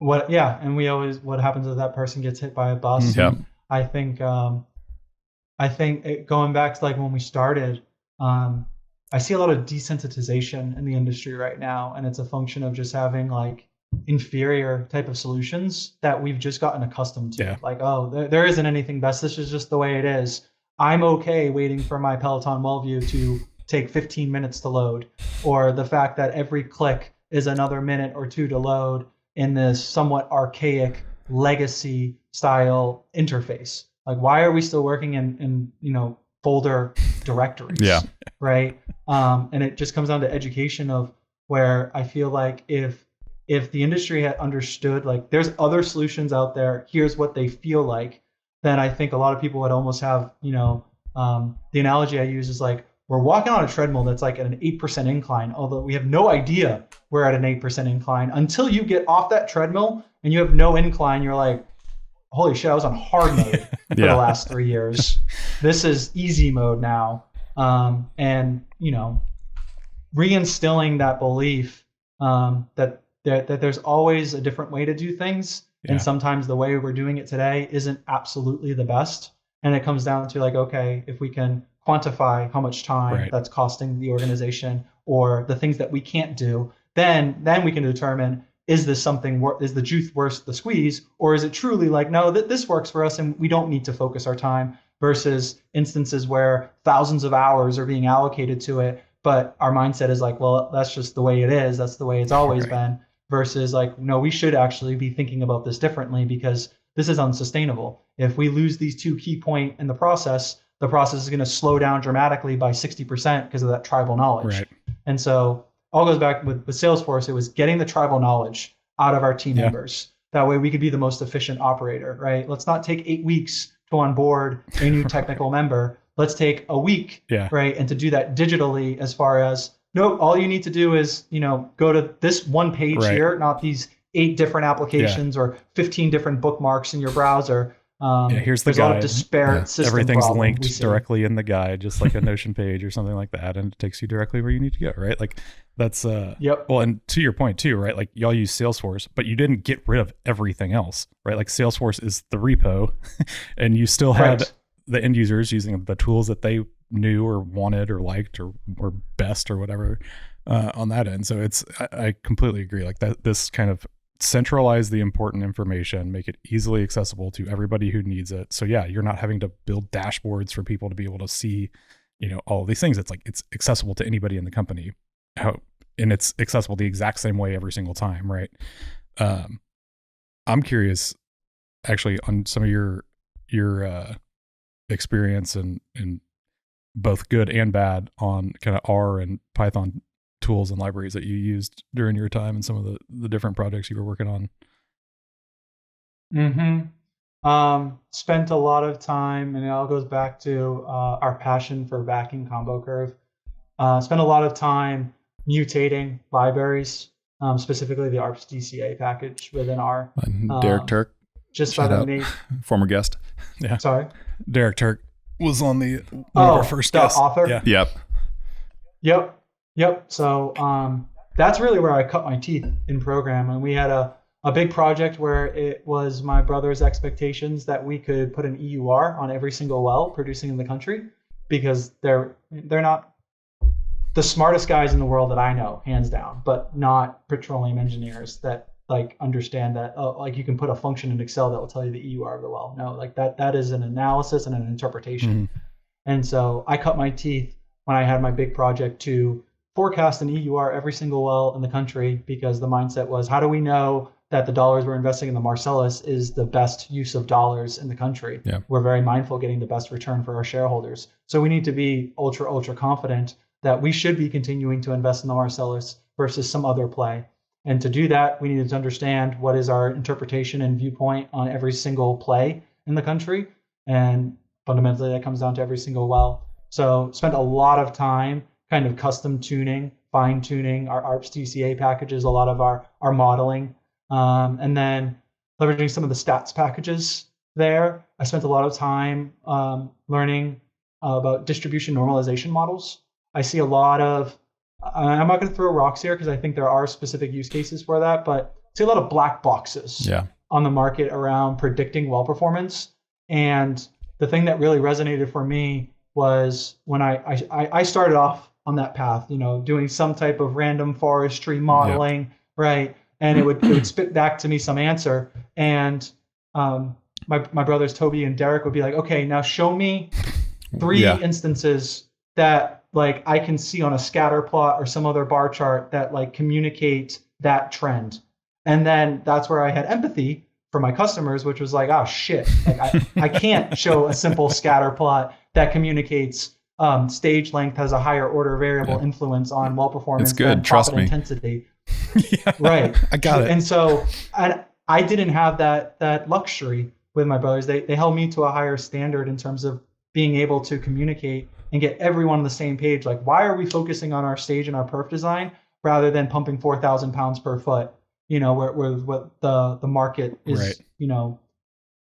what happens if that person gets hit by a bus? Yeah. I think going back to like when we started, I see a lot of desensitization in the industry right now, and it's a function of just having like inferior type of solutions that we've just gotten accustomed to. Yeah. Like, oh, there isn't anything best. This is just the way it is. I'm okay waiting for my Peloton WellView to take 15 minutes to load, or the fact that every click is another minute or two to load in this somewhat archaic legacy style interface. Like, why are we still working in folder directories? Yeah. Right. And it just comes down to education of where I feel like if the industry had understood, like, there's other solutions out there, here's what they feel like, then I think a lot of people would almost have, the analogy I use is like, we're walking on a treadmill that's like at an 8% incline, although we have no idea we're at an 8% incline until you get off that treadmill and you have no incline. You're like, holy shit, I was on hard mode for the last 3 years. This is easy mode now. And reinstilling that belief that there's always a different way to do things. And sometimes the way we're doing it today isn't absolutely the best. And it comes down to like, okay, if we can quantify how much time that's costing the organization or the things that we can't do, then we can determine, is this something, is the juice worth the squeeze? Or is it truly like, no, this works for us and we don't need to focus our time, versus instances where thousands of hours are being allocated to it, but our mindset is like, well, that's just the way it is. That's the way it's always been, versus like, no, we should actually be thinking about this differently because this is unsustainable. If we lose these two key points in the process is going to slow down dramatically by 60% because of that tribal knowledge. Right. And so all goes back with Salesforce. It was getting the tribal knowledge out of our team members. That way we could be the most efficient operator, right? Let's not take 8 weeks to onboard a new technical member. Let's take a week, right? And to do that digitally, as far as, no, all you need to do is, go to this one page here, not these 8 different applications or 15 different bookmarks in your browser. Here's the guide. There's a lot of disparate system Everything's problem linked directly in the guide, just like a Notion page or something like that, and it takes you directly where you need to go, right? Like that's well, and to your point too, right? Like y'all use Salesforce, but you didn't get rid of everything else, right? Like Salesforce is the repo, and you still had the end users using the tools that they knew or wanted or liked or were best or whatever on that end. So I completely agree. Like that, this kind of centralize the important information, make it easily accessible to everybody who needs it. So you're not having to build dashboards for people to be able to see, all of these things. It's like, it's accessible to anybody in the company, and it's accessible the exact same way every single time. Right. I'm curious actually on some of your experience and both good and bad on kind of R and Python tools and libraries that you used during your time and some of the different projects you were working on. Spent a lot of time, and it all goes back to our passion for backing Combo Curve. Spent a lot of time mutating libraries, specifically the Arps DCA package within R. Derek Turk, just by the name, former guest. Yeah, sorry, Derek Turk was on one of our first guests. Author. Yep. So that's really where I cut my teeth in program. And we had a big project where it was my brother's expectations that we could put an EUR on every single well producing in the country, because they're not the smartest guys in the world that I know, hands down, but not petroleum engineers that like understand that like you can put a function in Excel that will tell you the EUR of the well. No, like that is an analysis and an interpretation. And so I cut my teeth when I had my big project to forecast an EUR every single well in the country, because the mindset was, how do we know that the dollars we're investing in the Marcellus is the best use of dollars in the country? We're very mindful getting the best return for our shareholders. So we need to be ultra confident that we should be continuing to invest in the Marcellus versus some other play. And to do that, we needed to understand what is our interpretation and viewpoint on every single play in the country. And fundamentally, that comes down to every single well. So spent a lot of time kind of custom tuning, fine tuning our Arps DCA packages, a lot of our modeling, and then leveraging some of the stats packages there. I spent a lot of time learning about distribution normalization models. I see a lot of, I'm not going to throw rocks here because I think there are specific use cases for that, but I see a lot of black boxes on the market around predicting well performance. And the thing that really resonated for me was when I started off on that path, doing some type of random forestry modeling, right? And it would spit back to me some answer. And my brothers Toby and Derek would be like, okay, now show me 3 instances that like I can see on a scatter plot or some other bar chart that like communicate that trend. And then that's where I had empathy for my customers, which was like, oh shit, like I can't show a simple scatter plot that communicates stage length has a higher order variable influence on well performance it's good, than trust profit me. Intensity. Right. I got it. And so I didn't have that luxury with my brothers. They held me to a higher standard in terms of being able to communicate and get everyone on the same page. Like, why are we focusing on our stage and our perf design rather than pumping 4,000 pounds per foot, where what the market is,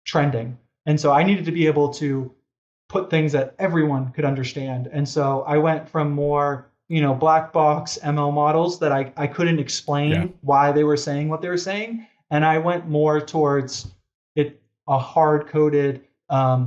trending. And so I needed to be able to put things that everyone could understand. And so I went from more, black box ML models that I couldn't explain why they were saying what they were saying. And I went more towards a hard-coded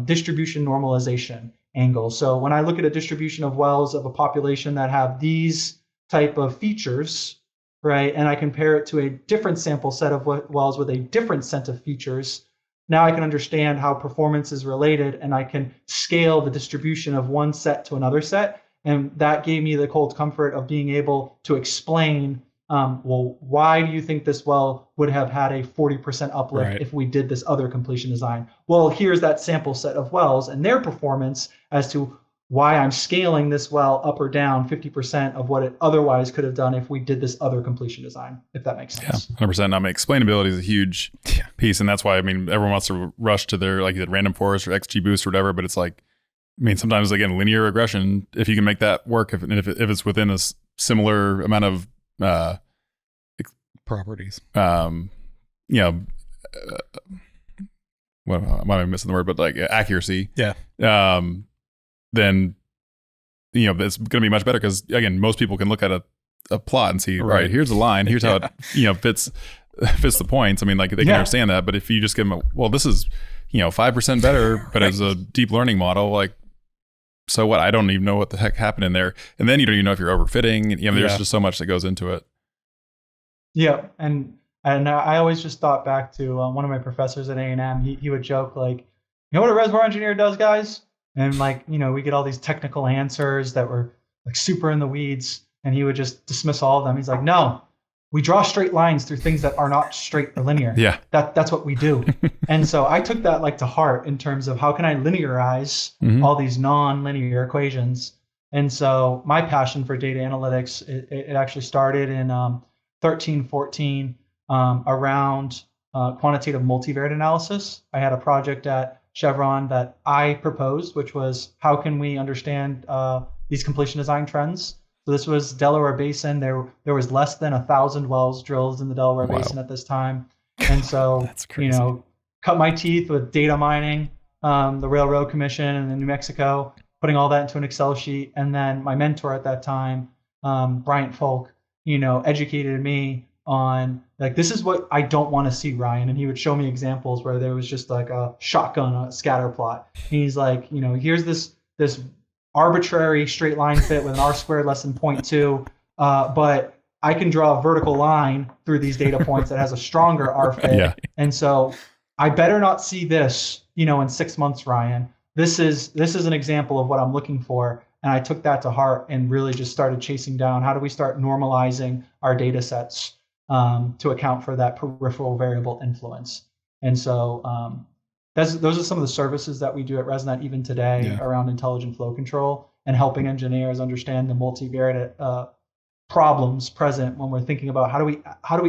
distribution normalization angle. So when I look at a distribution of wells of a population that have these type of features, right, and I compare it to a different sample set of wells with a different set of features, now I can understand how performance is related, and I can scale the distribution of one set to another set. And that gave me the cold comfort of being able to explain, well, why do you think this well would have had a 40% uplift if we did this other completion design? Well, here's that sample set of wells and their performance as to why I'm scaling this well up or down 50% of what it otherwise could have done if we did this other completion design, if that makes sense. Yeah, 100%. I mean, explainability is a huge piece. And that's why, everyone wants to rush to their, like you said, random forest or XGBoost or whatever. But it's like, sometimes, again, linear regression, if you can make that work, if it's within a similar amount of properties, what am I missing the word? But like accuracy. Yeah. Then it's going to be much better because again, most people can look at a plot and see, right, here's a line, here's how it fits the points. They can understand that. But if you just give them this is 5% better, but as a deep learning model, like, so what? I don't even know what the heck happened in there. And then you don't even know if you're overfitting. There's just so much that goes into it. Yeah. And I always just thought back to one of my professors at A&M. He would joke like, you know what a reservoir engineer does, guys? And like, we get all these technical answers that were like super in the weeds, and he would just dismiss all of them. He's like, no, we draw straight lines through things that are not straight or linear. Yeah. That's what we do. And so I took that like to heart in terms of how can I linearize all these non-linear equations. And so my passion for data analytics, it actually started in 13, 14 around quantitative multivariate analysis. I had a project at Chevron that I proposed, which was how can we understand these completion design trends. So this was Delaware Basin. There was less than 1,000 wells drilled in the Delaware Basin at this time. And so, that's crazy. Cut my teeth with data mining, the Railroad Commission and New Mexico, putting all that into an Excel sheet. And then my mentor at that time, Bryant Folk, educated me on like, this is what I don't want to see, Ryan. And he would show me examples where there was just like a shotgun, a scatter plot. And he's like, here's this arbitrary straight line fit with an R squared less than 0.2, but I can draw a vertical line through these data points that has a stronger R fit. Yeah. And so I better not see this, in 6 months, Ryan. This is an example of what I'm looking for. And I took that to heart and really just started chasing down, how do we start normalizing our data sets to account for that peripheral variable influence. And so those are some of the services that we do at ResNet even today around intelligent flow control and helping engineers understand the multivariate problems present when we're thinking about how do we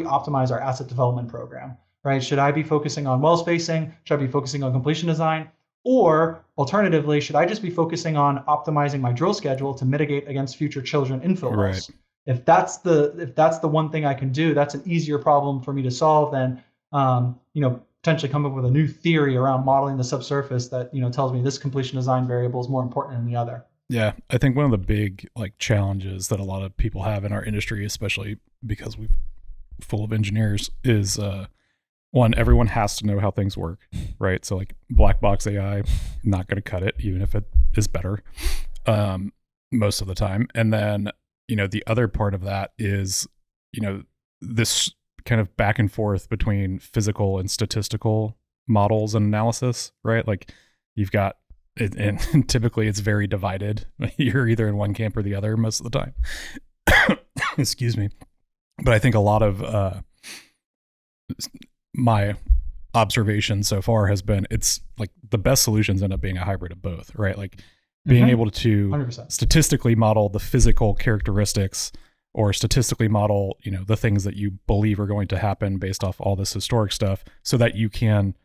optimize our asset development program, right? Should I be focusing on well spacing? Should I be focusing on completion design? Or alternatively, should I just be focusing on optimizing my drill schedule to mitigate against future children infill wells? If that's the one thing I can do, that's an easier problem for me to solve than potentially come up with a new theory around modeling the subsurface that, tells me this completion design variable is more important than the other. Yeah, I think one of the big challenges that a lot of people have in our industry, especially because we're full of engineers, is one, everyone has to know how things work, right? So black box AI, not going to cut it, even if it is better most of the time. And then, the other part of that is, this kind of back and forth between physical and statistical models and analysis, right? You've got, and typically it's very divided. You're either in one camp or the other most of the time. Excuse me. But I think a lot of my observation so far has been it's the best solutions end up being a hybrid of both, right? Being able to 100%. statistically model the physical characteristics, or statistically model, the things that you believe are going to happen based off all this historic stuff, so that you can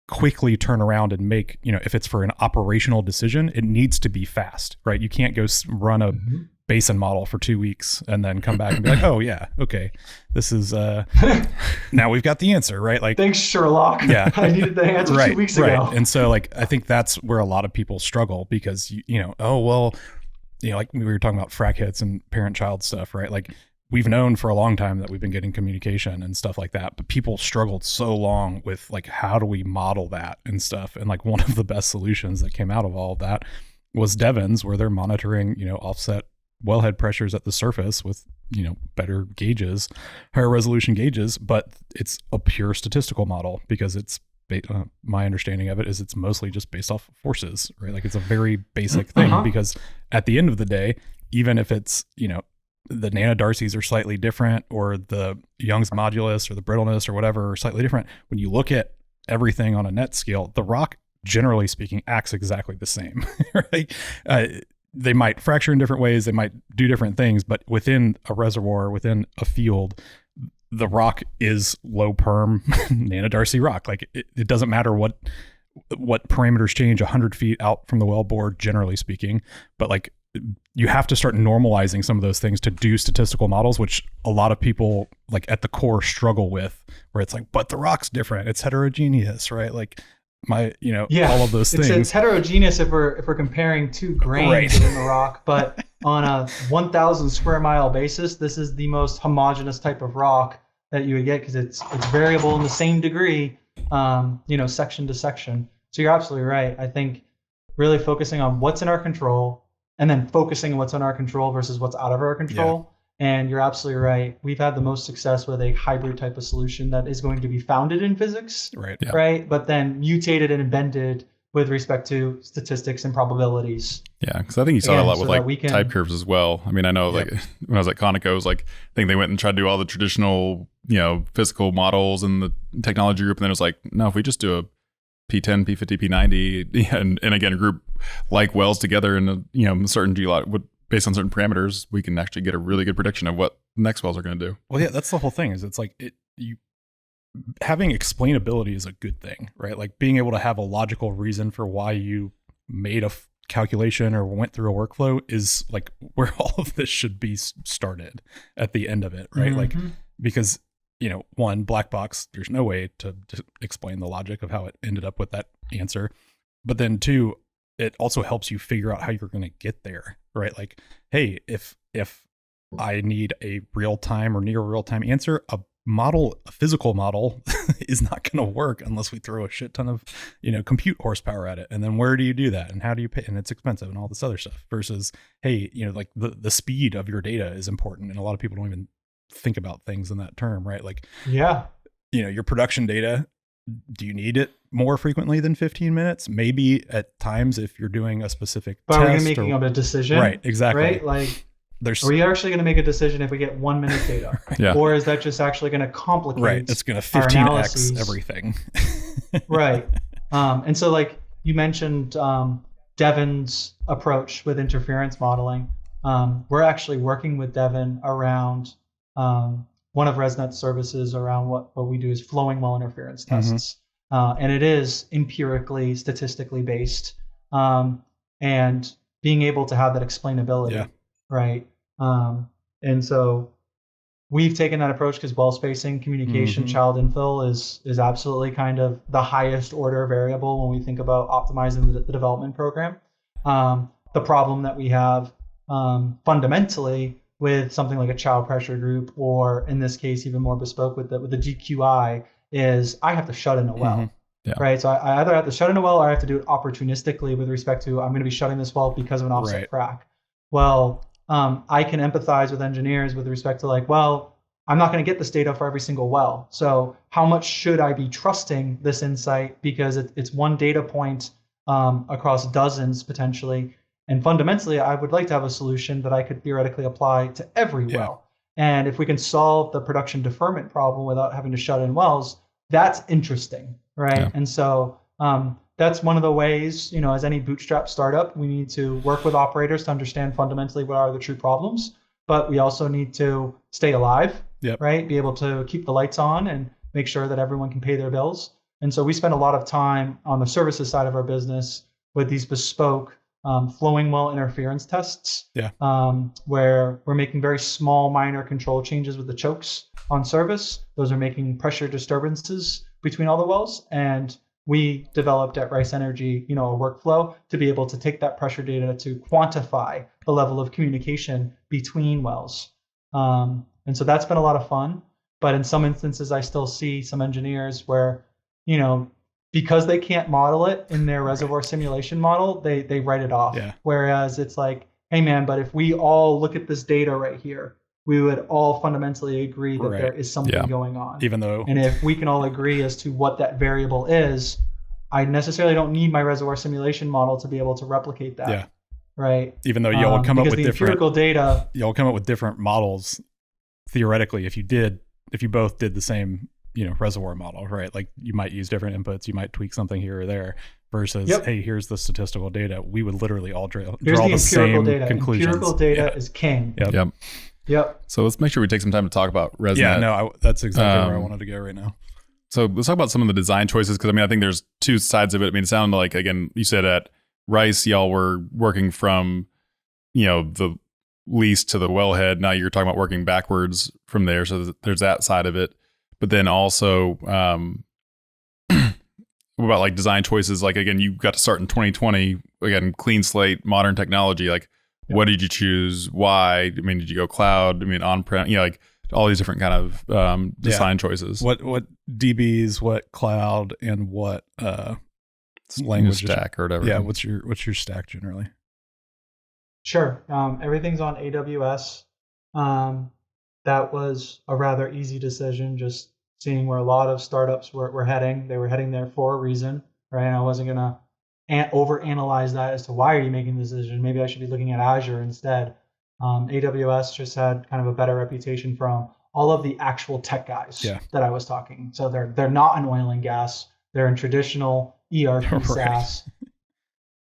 quickly turn around and make, if it's for an operational decision, it needs to be fast, right? You can't go run a basin model for 2 weeks and then come back and be like, oh yeah, okay, this is now we've got the answer, right? Thanks, Sherlock. Yeah, I needed the answer 2 weeks ago. And so I think that's where a lot of people struggle, because oh well, we were talking about frac hits and parent-child stuff, right? We've known for a long time that we've been getting communication and stuff like that, but people struggled so long with how do we model that and stuff. And one of the best solutions that came out of all of that was Devon's, where they're monitoring, offset wellhead pressures at the surface with, better gauges, higher resolution gauges, but it's a pure statistical model, because it's my understanding of it is it's mostly just based off forces, right? It's a very basic thing, because at the end of the day, even if it's, the nanodarcies are slightly different, or the Young's modulus or the brittleness or whatever are slightly different, when you look at everything on a net scale, the rock, generally speaking, acts exactly the same, right? They might fracture in different ways, they might do different things, but within a reservoir, within a field, the rock is low perm nanodarcy rock. It doesn't matter what parameters change 100 feet out from the wellbore, generally speaking, but you have to start normalizing some of those things to do statistical models, which a lot of people at the core struggle with, where it's but the rock's different, it's heterogeneous, right? All of those things. It's heterogeneous if we're comparing two grains within the rock, but on a 1,000 square mile basis, this is the most homogeneous type of rock that you would get, because it's variable in the same degree, section to section. So you're absolutely right. I think really focusing on what's in our control, and then focusing on what's in our control versus what's out of our control. Yeah. And you're absolutely right. We've had the most success with a hybrid type of solution that is going to be founded in physics, right? But then mutated and bended with respect to statistics and probabilities. Yeah, because I think you saw that a lot with type curves as well. I mean, I know when I was at Conoco, it was I think they went and tried to do all the traditional, physical models and the technology group, and then it was no, if we just do a P10, P50, P90, and again, group wells together in a certain based on certain parameters, we can actually get a really good prediction of what the next wells are going to do. Well, yeah, that's the whole thing. Is it's having explainability is a good thing, right? Being able to have a logical reason for why you made a calculation or went through a workflow is where all of this should be started at the end of it, right? Because one, black box, there's no way to explain the logic of how it ended up with that answer. But then two, it also helps you figure out how you're going to get there, right? Hey, if I need a real-time or near real-time answer, a physical model is not going to work unless we throw a shit ton of, compute horsepower at it. And then where do you do that? And how do you pay? And it's expensive and all this other stuff, versus, hey, the speed of your data is important. And a lot of people don't even think about things in that term, right? Your production data, do you need it more frequently than 15 minutes? Maybe at times if you're doing a specific but test. Are we making a decision? Right, exactly. Right? Are we actually going to make a decision if we get 1 minute data? Yeah. Or is that just actually going to complicate? Right, it's going to 15x everything. Right. And so you mentioned Devon's approach with interference modeling. We're actually working with Devon around one of ResNet's services around what we do is flowing well interference tests. And it is empirically, statistically based, and being able to have that explainability, right? And so we've taken that approach because well spacing, communication, child infill is absolutely kind of the highest order variable when we think about optimizing the development program. The problem that we have fundamentally with something like a child pressure group, or in this case even more bespoke with the GQI, is I have to shut in a well. Right. So I either have to shut in a well or I have to do it opportunistically with respect to I'm going to be shutting this well because of an offset frac. Well, I can empathize with engineers with respect to like, well, I'm not going to get this data for every single well. So how much should I be trusting this insight? Because it's one data point across dozens potentially. And fundamentally, I would like to have a solution that I could theoretically apply to every well. And if we can solve the production deferment problem without having to shut in wells, that's interesting, right? Yeah. And so that's one of the ways, as any bootstrap startup, we need to work with operators to understand fundamentally what are the true problems, but we also need to stay alive, right? Be able to keep the lights on and make sure that everyone can pay their bills. And so we spend a lot of time on the services side of our business with these bespoke flowing well interference tests, where we're making very small minor control changes with the chokes on service. Those are making pressure disturbances between all the wells. And we developed at Rice Energy, a workflow to be able to take that pressure data to quantify the level of communication between wells. And so that's been a lot of fun. But in some instances, I still see some engineers where, because they can't model it in their reservoir simulation model, they write it off. Whereas it's like, hey man, but if we all look at this data right here, we would all fundamentally agree that there is something going on. And if we can all agree as to what that variable is, I necessarily don't need my reservoir simulation model to be able to replicate that. Right. Even though y'all come up with different data. Y'all come up with different models theoretically if you both did the same reservoir model, right? Like you might use different inputs, you might tweak something here or there versus, hey, here's the statistical data. We would literally all draw the same conclusions. Empirical data is king. Yep. So let's make sure we take some time to talk about ResNet. Yeah, no, that's exactly where I wanted to go right now. So let's talk about some of the design choices, because I think there's two sides of it. It sounded like, again, you said at Rice, y'all were working from, the lease to the wellhead. Now you're talking about working backwards from there. So there's that side of it. But then also, what about like design choices? Like, again, you got to start in 2020, again, clean slate, modern technology. Like, what did you choose? Why? Did you go cloud? On-prem, like all these different kind of design choices. What DBs, what cloud, and what language stack or whatever. Yeah. What's your stack generally? Sure. Everything's on AWS. That was a rather easy decision, just seeing where a lot of startups were heading. They were heading there for a reason, right? And I wasn't going to overanalyze that as to why are you making this decision. Maybe I should be looking at Azure instead. AWS just had kind of a better reputation from all of the actual tech guys that I was talking. So they're not in oil and gas. They're in traditional ERP SaaS.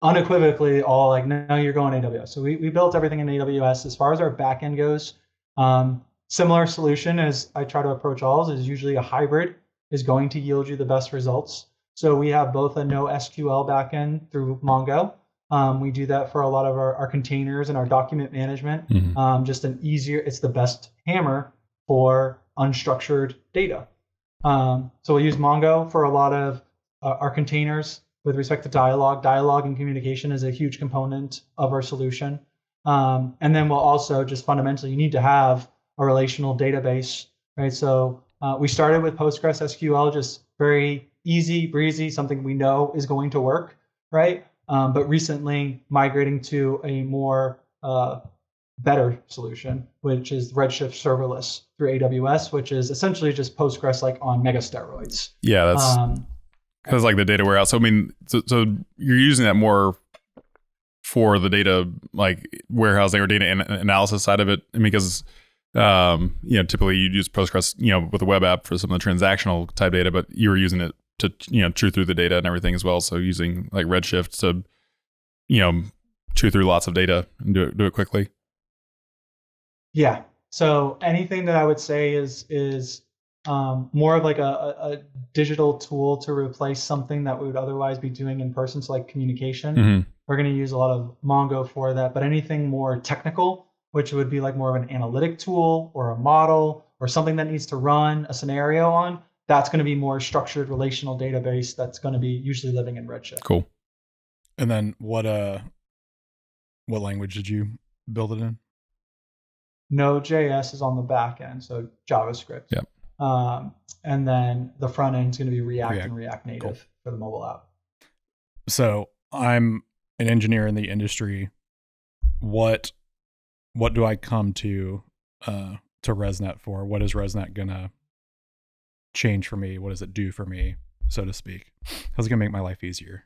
Unequivocally, all like, no, you're going AWS. So we built everything in AWS. As far as our backend goes, similar solution as I try to approach all is usually a hybrid is going to yield you the best results. So we have both a NoSQL backend through Mongo. We do that for a lot of our containers and our document management. It's the best hammer for unstructured data. So we'll use Mongo for a lot of our containers with respect to dialogue. Dialogue and communication is a huge component of our solution. And then we'll also just fundamentally, you need to have a relational database, right? So we started with Postgres SQL, just very easy, breezy, something we know is going to work, right? But recently migrating to a more better solution, which is Redshift serverless through AWS, which is essentially just Postgres like on mega steroids. Yeah, that's like the data warehouse. So so you're using that more for the data like warehousing or data analysis side of it, because typically you use Postgres with a web app for some of the transactional type data, but you were using it to chew through the data and everything as well. So using like Redshift to chew through lots of data and do it quickly. Yeah. So anything that I would say is more of like a digital tool to replace something that we would otherwise be doing in person. So like communication, we're going to use a lot of Mongo for that. But anything more technical, which would be like more of an analytic tool or a model or something that needs to run a scenario on, that's going to be more structured relational database that's going to be usually living in Redshift. Cool. And then what language did you build it in? Node.js is on the back end, so JavaScript. Yep. And then the front end is going to be React and React Native for the mobile app. So I'm an engineer in the industry. What do I come to ResNet for? What is ResNet gonna change for me? What does it do for me, so to speak? How's it gonna make my life easier?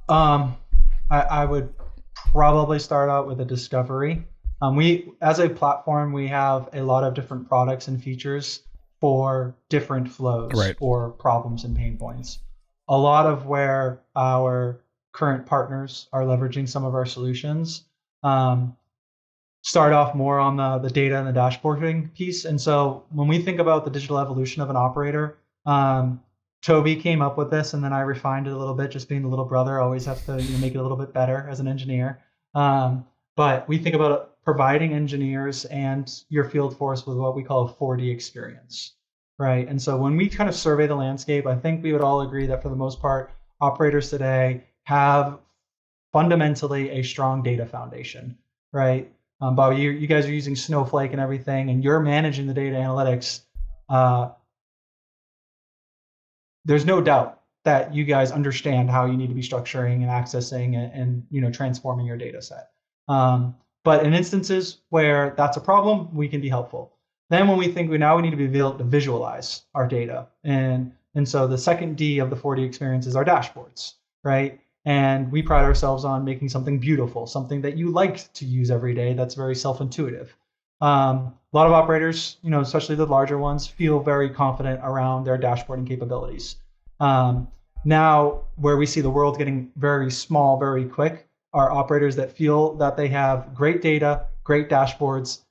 I would probably start out with a discovery. We, as a platform, we have a lot of different products and features for different flows or problems and pain points. A lot of where our current partners are leveraging some of our solutions start off more on the data and the dashboarding piece. And so when we think about the digital evolution of an operator, Toby came up with this, and then I refined it a little bit. Just being the little brother, always have to make it a little bit better as an engineer. But we think about providing engineers and your field force with what we call a 4D experience, right? And so when we kind of survey the landscape, I think we would all agree that for the most part, operators today have fundamentally a strong data foundation, right? Bobby, you guys are using Snowflake and everything, and you're managing the data analytics. There's no doubt that you guys understand how you need to be structuring and accessing and transforming your data set. But in instances where that's a problem, we can be helpful. Then when we think we need to be able to visualize our data. And so the second D of the 4D experience is our dashboards, right? And we pride ourselves on making something beautiful, something that you like to use every day that's very self-intuitive. A lot of operators, especially the larger ones, feel very confident around their dashboarding capabilities. Now, where we see the world getting very small, very quick, are operators that feel that they have great data, great dashboards,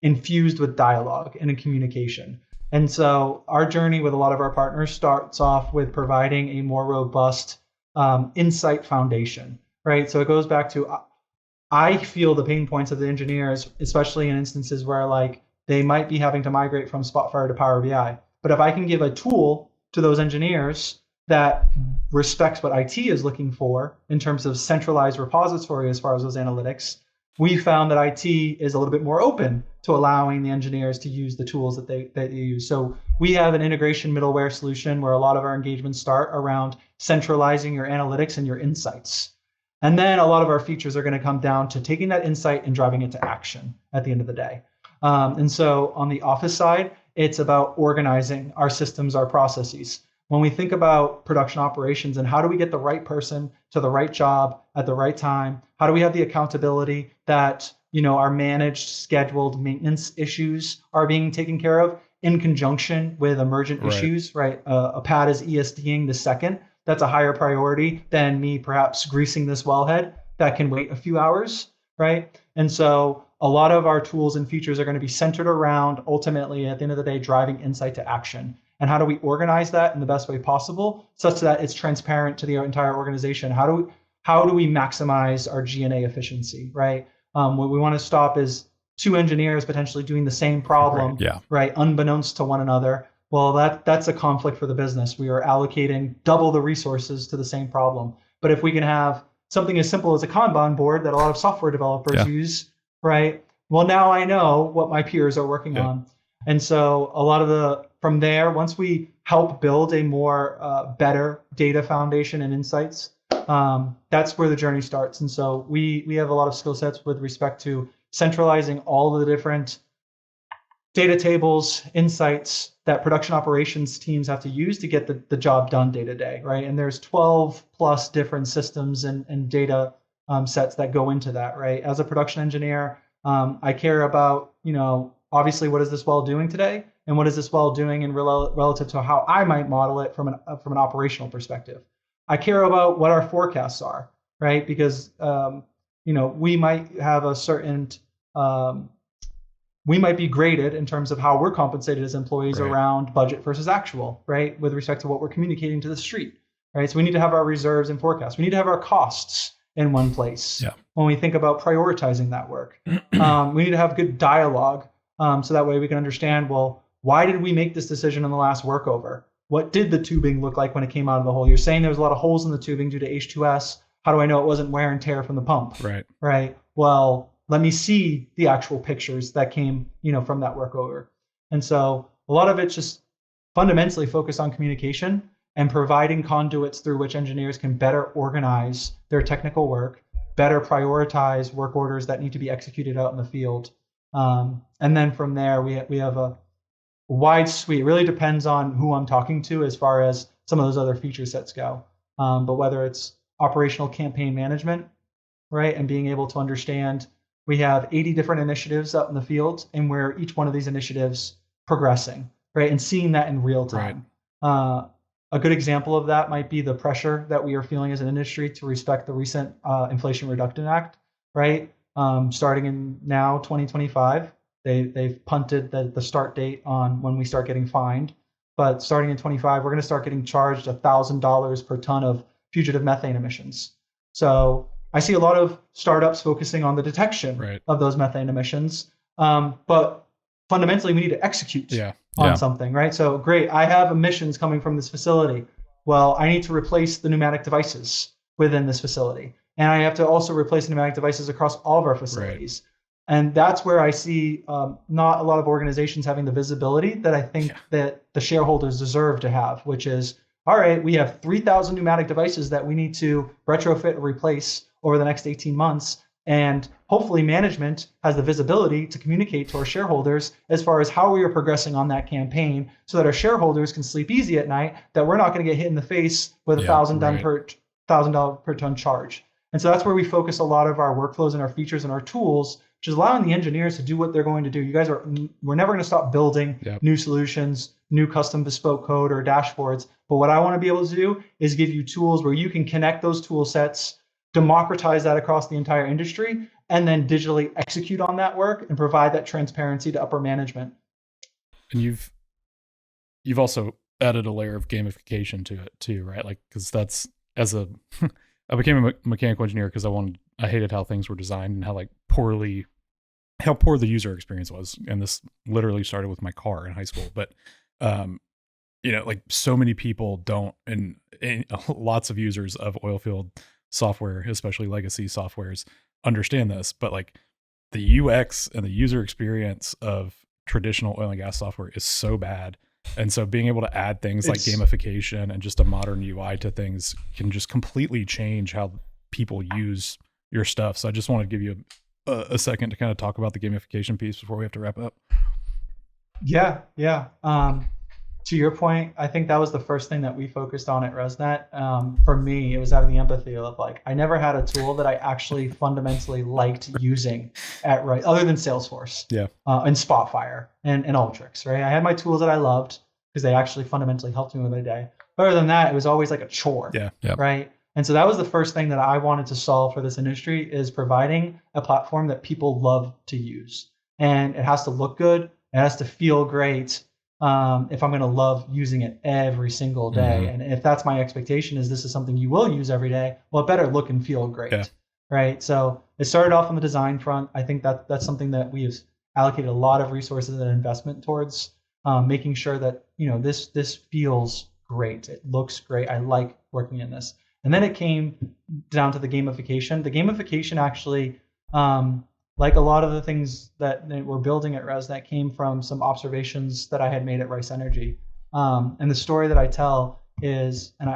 infused with dialogue and in communication. And so our journey with a lot of our partners starts off with providing a more robust insight foundation, right? So it goes back to, I feel the pain points of the engineers, especially in instances where they might be having to migrate from Spotfire to Power BI. But if I can give a tool to those engineers that respects what IT is looking for in terms of centralized repository as far as those analytics, we found that IT is a little bit more open to allowing the engineers to use the tools that they use. So we have an integration middleware solution where a lot of our engagements start around centralizing your analytics and your insights. And then a lot of our features are going to come down to taking that insight and driving it to action at the end of the day. And so on the office side, it's about organizing our systems, our processes. When we think about production operations and how do we get the right person to the right job at the right time, how do we have the accountability that our managed, scheduled maintenance issues are being taken care of in conjunction with emergent issues, right? A pad is ESDing the second. That's a higher priority than me perhaps greasing this wellhead that can wait a few hours, right? And so a lot of our tools and features are going to be centered around, ultimately, at the end of the day, driving insight to action. And how do we organize that in the best way possible such that it's transparent to the entire organization? How do we maximize our G&A efficiency, right? What we want to stop is two engineers potentially doing the same problem, right, unbeknownst to one another. Well, that's a conflict for the business. We are allocating double the resources to the same problem. But if we can have something as simple as a Kanban board that a lot of software developers use, right? Well, now I know what my peers are working on. And so a lot of from there, once we help build a more better data foundation and insights, that's where the journey starts. And so we have a lot of skill sets with respect to centralizing all of the different data tables, insights that production operations teams have to use to get the job done day to day, right? And there's 12 plus different systems and data sets that go into that, right? As a production engineer, I care about, obviously, what is this well doing today? And what is this well doing in relative to how I might model it from an operational perspective? I care about what our forecasts are, right? Because, we might have a certain, we might be graded in terms of how we're compensated as employees around budget versus actual, right? With respect to what we're communicating to the street, right? So we need to have our reserves and forecasts. We need to have our costs in one place when we think about prioritizing that work. We need to have good dialogue So that way we can understand, well, why did we make this decision in the last workover? What did the tubing look like when it came out of the hole? You're saying there was a lot of holes in the tubing due to H2S. How do I know it wasn't wear and tear from the pump? Right. Well, let me see the actual pictures that came, from that workover. And so a lot of it's just fundamentally focused on communication and providing conduits through which engineers can better organize their technical work, better prioritize work orders that need to be executed out in the field. And then from there, we have a wide suite. It really depends on who I'm talking to as far as some of those other feature sets go. But whether it's operational campaign management, right, and being able to understand, we have 80 different initiatives out in the field, and where each one of these initiatives progressing, right, and seeing that in real time. A good example of that might be the pressure that we are feeling as an industry to respect the recent Inflation Reduction Act, right? Starting in now 2025, they've punted the start date on when we start getting fined. But starting in 25, we're going to start getting charged $1,000 per ton of fugitive methane emissions. So I see a lot of startups focusing on the detection of those methane emissions, but fundamentally we need to execute on something, right? So great, I have emissions coming from this facility. Well, I need to replace the pneumatic devices within this facility. And I have to also replace pneumatic devices across all of our facilities. And that's where I see not a lot of organizations having the visibility that I think that the shareholders deserve to have, which is, all right, we have 3,000 pneumatic devices that we need to retrofit or replace over the next 18 months. And hopefully management has the visibility to communicate to our shareholders as far as how we are progressing on that campaign, so that our shareholders can sleep easy at night, that we're not going to get hit in the face with $1,000 per ton charge. And so that's where we focus a lot of our workflows and our features and our tools, which is allowing the engineers to do what they're going to do. We're never going to stop building new solutions, new custom bespoke code or dashboards. But what I want to be able to do is give you tools where you can connect those tool sets, democratize that across the entire industry, and then digitally execute on that work and provide that transparency to upper management. And you've also added a layer of gamification to it too, right? Like, because that's I became a mechanical engineer because I hated how things were designed and how poor the user experience was. And this literally started with my car in high school. But like so many people don't, and lots of users of oil field software, especially legacy softwares, understand this. But like the UX and the user experience of traditional oil and gas software is so bad. And so being able to add things like gamification and just a modern UI to things can just completely change how people use your stuff. So I just want to give you a second to kind of talk about the gamification piece before we have to wrap up. Yeah. To your point, I think that was the first thing that we focused on at ResNet. For me, it was having the empathy of like, I never had a tool that I actually fundamentally liked using other than Salesforce and Spotfire and Ultrix, right? I had my tools that I loved because they actually fundamentally helped me with my day. But other than that, it was always like a chore, right? And so that was the first thing that I wanted to solve for this industry, is providing a platform that people love to use. And it has to look good. It has to feel great. If I'm going to love using it every single day. And if that's my expectation, is this is something you will use every day, well, it better look and feel great, right? So it started off on the design front. I think that's something that we have allocated a lot of resources and investment towards, making sure that, this feels great. It looks great. I like working in this. And then it came down to the gamification. The gamification actually, like a lot of the things that we're building at ResNet, came from some observations that I had made at Rice Energy. And the story that I tell is, and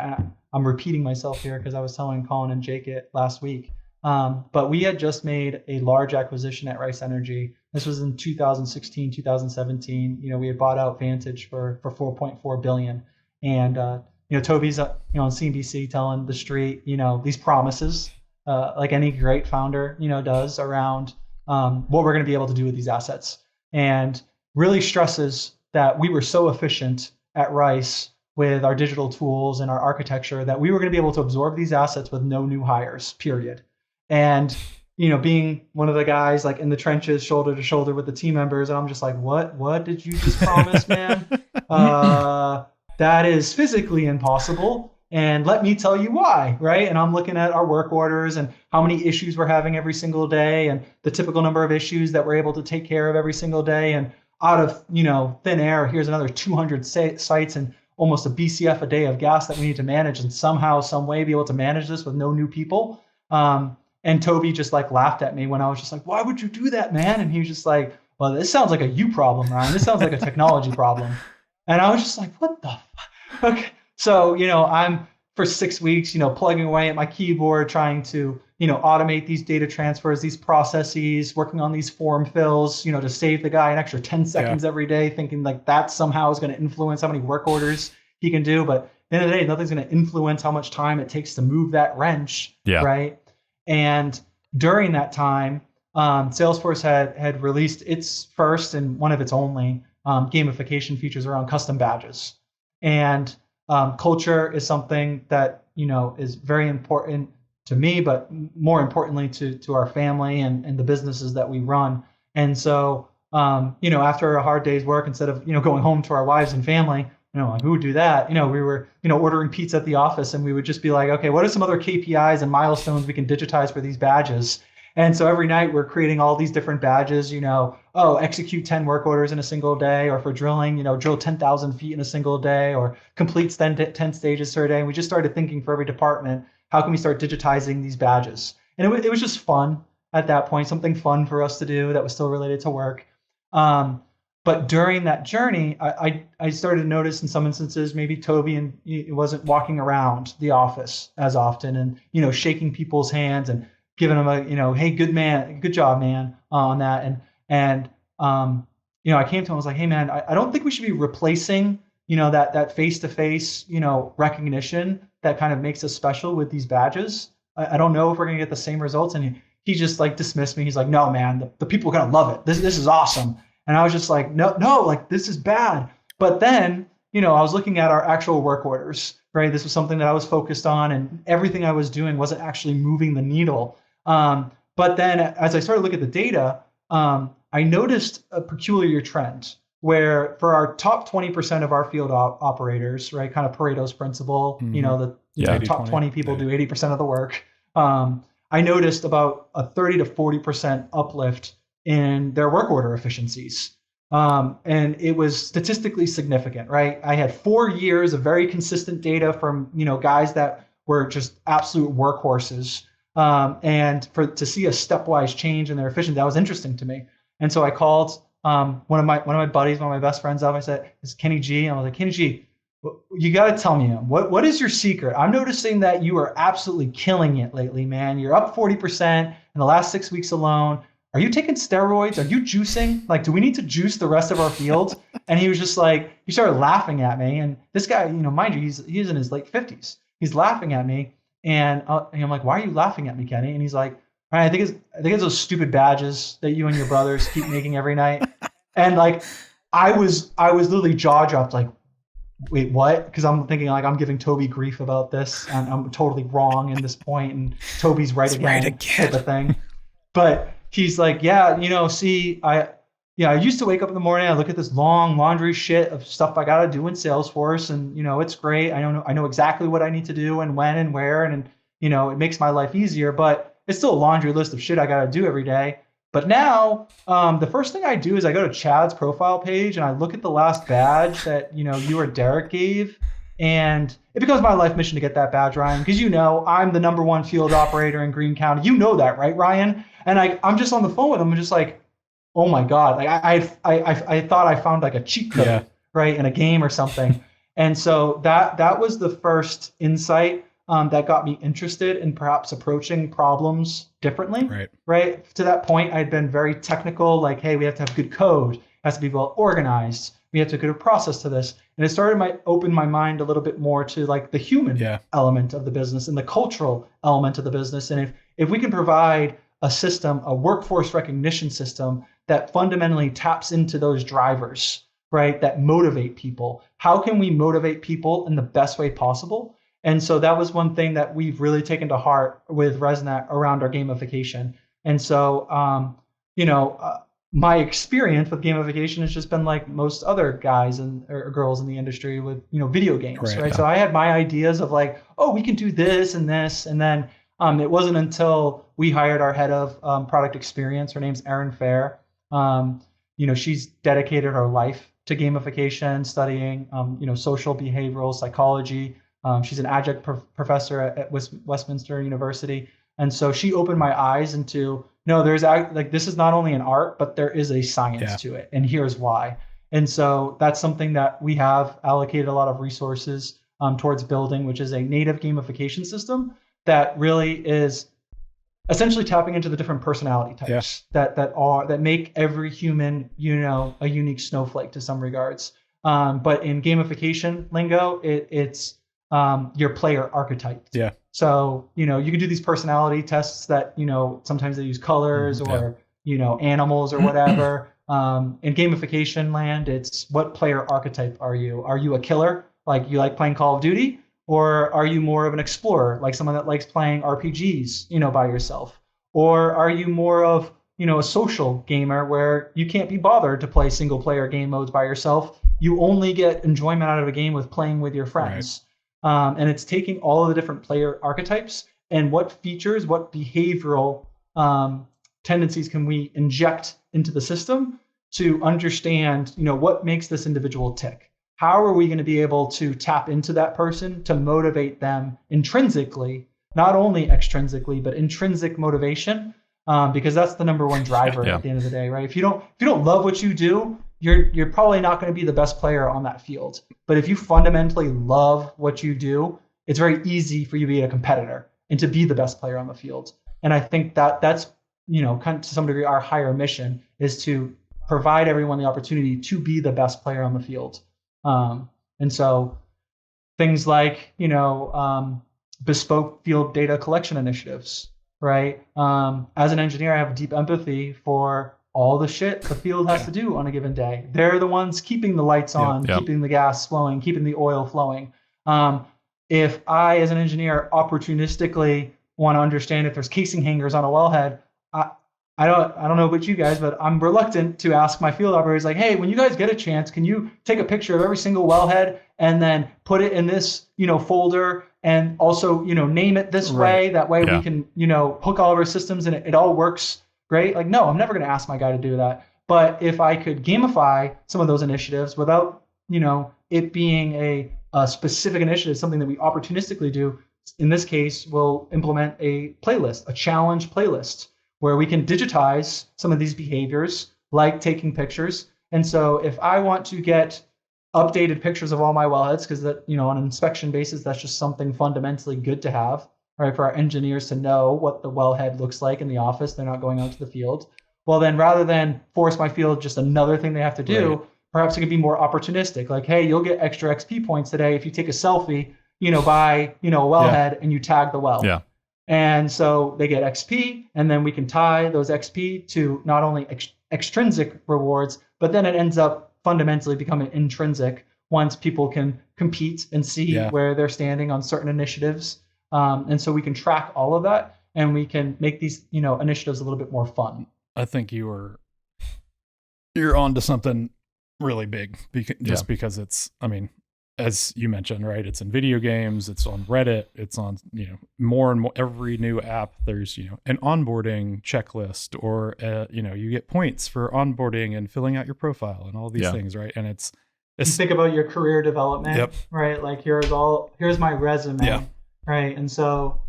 I'm repeating myself here because I was telling Colin and Jake it last week, but we had just made a large acquisition at Rice Energy. This was in 2016, 2017. We had bought out Vantage for $4.4 billion. And, Toby's, on CNBC telling the street, these promises, like any great founder, does around what we're going to be able to do with these assets, and really stresses that we were so efficient at Rice with our digital tools and our architecture that we were going to be able to absorb these assets with no new hires, period. And, being one of the guys like in the trenches, shoulder to shoulder with the team members, and I'm just like, what did you just promise, man? That is physically impossible. And let me tell you why, right? And I'm looking at our work orders and how many issues we're having every single day and the typical number of issues that we're able to take care of every single day. And out of, thin air, here's another 200 sites and almost a BCF a day of gas that we need to manage, and somehow, some way be able to manage this with no new people. And Toby just like laughed at me when I was just like, why would you do that, man? And he was just like, well, this sounds like a you problem, Ryan. This sounds like a technology problem. And I was just like, what the fuck? Okay. So, I'm for 6 weeks, plugging away at my keyboard, trying to, automate these data transfers, these processes, working on these form fills, to save the guy an extra 10 seconds every day, thinking like that somehow is going to influence how many work orders he can do. But at the end of the day, nothing's going to influence how much time it takes to move that wrench, right? And during that time, Salesforce had released its first and one of its only gamification features around custom badges. And culture is something that, is very important to me, but more importantly to our family and the businesses that we run. And so, after a hard day's work, instead of, going home to our wives and family, who would do that? We were, ordering pizza at the office, and we would just be like, okay, what are some other KPIs and milestones we can digitize for these badges? And so every night we're creating all these different badges, execute 10 work orders in a single day, or for drilling, drill 10,000 feet in a single day, or complete 10 stages per day. And we just started thinking for every department, how can we start digitizing these badges? And it was just fun at that point, something fun for us to do that was still related to work. But during that journey, I started to notice in some instances, maybe Toby and he wasn't walking around the office as often and, shaking people's hands and giving them a, hey, good man, good job, man, on that. And I came to him, I was like, hey, man, I don't think we should be replacing, that face-to-face, recognition that kind of makes us special with these badges. I don't know if we're going to get the same results. And he just like dismissed me. He's like, no, man, the people are going to love it. This is awesome. And I was just like, no, like this is bad. But then, I was looking at our actual work orders, right? This was something that I was focused on, and everything I was doing wasn't actually moving the needle. But then as I started to look at the data, I noticed a peculiar trend where for our top 20% of our field operators, right, kind of Pareto's principle, the top 20 people do 80% of the work. I noticed about a 30 to 40% uplift in their work order efficiencies. And it was statistically significant, right? I had 4 years of very consistent data from, guys that were just absolute workhorses. And to see a stepwise change in their efficiency, that was interesting to me. And so I called one of my buddies, one of my best friends up. I said, "It's Kenny G." And I was like, "Kenny G, you got to tell me, what is your secret? I'm noticing that you are absolutely killing it lately, man. You're up 40% in the last 6 weeks alone. Are you taking steroids? Are you juicing? Like, do we need to juice the rest of our field?" And he was just like, he started laughing at me. And this guy, mind you, he's in his late 50s. He's laughing at me. And I'm like, "Why are you laughing at me, Kenny?" And he's like, "I think it's those stupid badges that you and your brothers keep making every night." And like, I was literally jaw dropped, like, wait, what? Because I'm thinking like I'm giving Toby grief about this, and I'm totally wrong in this point, and Toby's right again, type of thing. But he's like, "Yeah, see, I used to wake up in the morning, I look at this long laundry shit of stuff I got to do in Salesforce, and it's great. I know exactly what I need to do and when and where, and it makes my life easier, but it's still a laundry list of shit I got to do every day. But now, the first thing I do is I go to Chad's profile page and I look at the last badge that you or Derek gave, and it becomes my life mission to get that badge, Ryan, because I'm the number one field operator in Greene County. You know that, right, Ryan? And I'm just on the phone with him. I'm just like, oh my God. Like I thought I found like a cheat code, right, in a game or something. And so that was the first insight that got me interested in perhaps approaching problems differently, right? To that point, I'd been very technical, like, hey, we have to have good code. It has to be well organized. We have to get a process to this. And it started open my mind a little bit more to like the human element of the business and the cultural element of the business. And if we can provide a system, a workforce recognition system that fundamentally taps into those drivers, right, that motivate people, how can we motivate people in the best way possible? And so that was one thing that we've really taken to heart with ResNet around our gamification. And so, my experience with gamification has just been like most other guys or girls in the industry with, video games, right? So I had my ideas of like, oh, we can do this and this. And then it wasn't until we hired our head of product experience. Her name's Erin Fair. She's dedicated her life to gamification, studying, social behavioral psychology. She's an adjunct professor at Westminster University. And so she opened my eyes into, no, there's like, this is not only an art, but there is a science to it. And here's why. And so that's something that we have allocated a lot of resources towards building, which is a native gamification system that really is essentially tapping into the different personality types that make every human, a unique snowflake to some regards. But in gamification lingo, it's your player archetype. Yeah. So, you can do these personality tests that, sometimes they use colors or, animals or whatever. In gamification land, it's what player archetype are you? Are you a killer? Like you like playing Call of Duty? Or are you more of an explorer, like someone that likes playing RPGs, by yourself? Or are you more of, a social gamer where you can't be bothered to play single player game modes by yourself? You only get enjoyment out of a game with playing with your friends. Right. And it's taking all of the different player archetypes and what features, what behavioral tendencies can we inject into the system to understand, what makes this individual tick. How are we going to be able to tap into that person to motivate them intrinsically, not only extrinsically, but intrinsic motivation? Because that's the number one driver at the end of the day, right? If you don't love what you do, you're probably not going to be the best player on that field. But if you fundamentally love what you do, it's very easy for you to be a competitor and to be the best player on the field. And I think that's kind of to some degree our higher mission is to provide everyone the opportunity to be the best player on the field. And so things like, bespoke field data collection initiatives, right? As an engineer, I have deep empathy for all the shit the field has to do on a given day. They're the ones keeping the lights on, keeping the gas flowing, keeping the oil flowing. If I, as an engineer, opportunistically want to understand if there's casing hangers on a wellhead, I don't know about you guys, but I'm reluctant to ask my field operators like, hey, when you guys get a chance, can you take a picture of every single wellhead and then put it in this, folder and also, name it this way. That way we can, hook all of our systems and it all works great. Like, no, I'm never going to ask my guy to do that. But if I could gamify some of those initiatives without, it being a specific initiative, something that we opportunistically do, in this case, we'll implement a playlist, a challenge playlist, where we can digitize some of these behaviors, like taking pictures. And so if I want to get updated pictures of all my wellheads, because that, on an inspection basis, that's just something fundamentally good to have, right? For our engineers to know what the wellhead looks like in the office, they're not going out to the field. Well, then rather than force my field just another thing they have to do, perhaps it could be more opportunistic. Like, hey, you'll get extra XP points today if you take a selfie, by, a wellhead and you tag the well. Yeah. And so they get XP, and then we can tie those XP to not only extrinsic rewards, but then it ends up fundamentally becoming intrinsic once people can compete and see where they're standing on certain initiatives. And so we can track all of that, and we can make these, initiatives a little bit more fun. I think you're onto something really big because it's, as you mentioned, right? It's in video games, it's on Reddit, it's on, more and more, every new app, there's, an onboarding checklist or, you get points for onboarding and filling out your profile and all these things, right? And it's you think about your career development, right? Like here's my resume, right? And so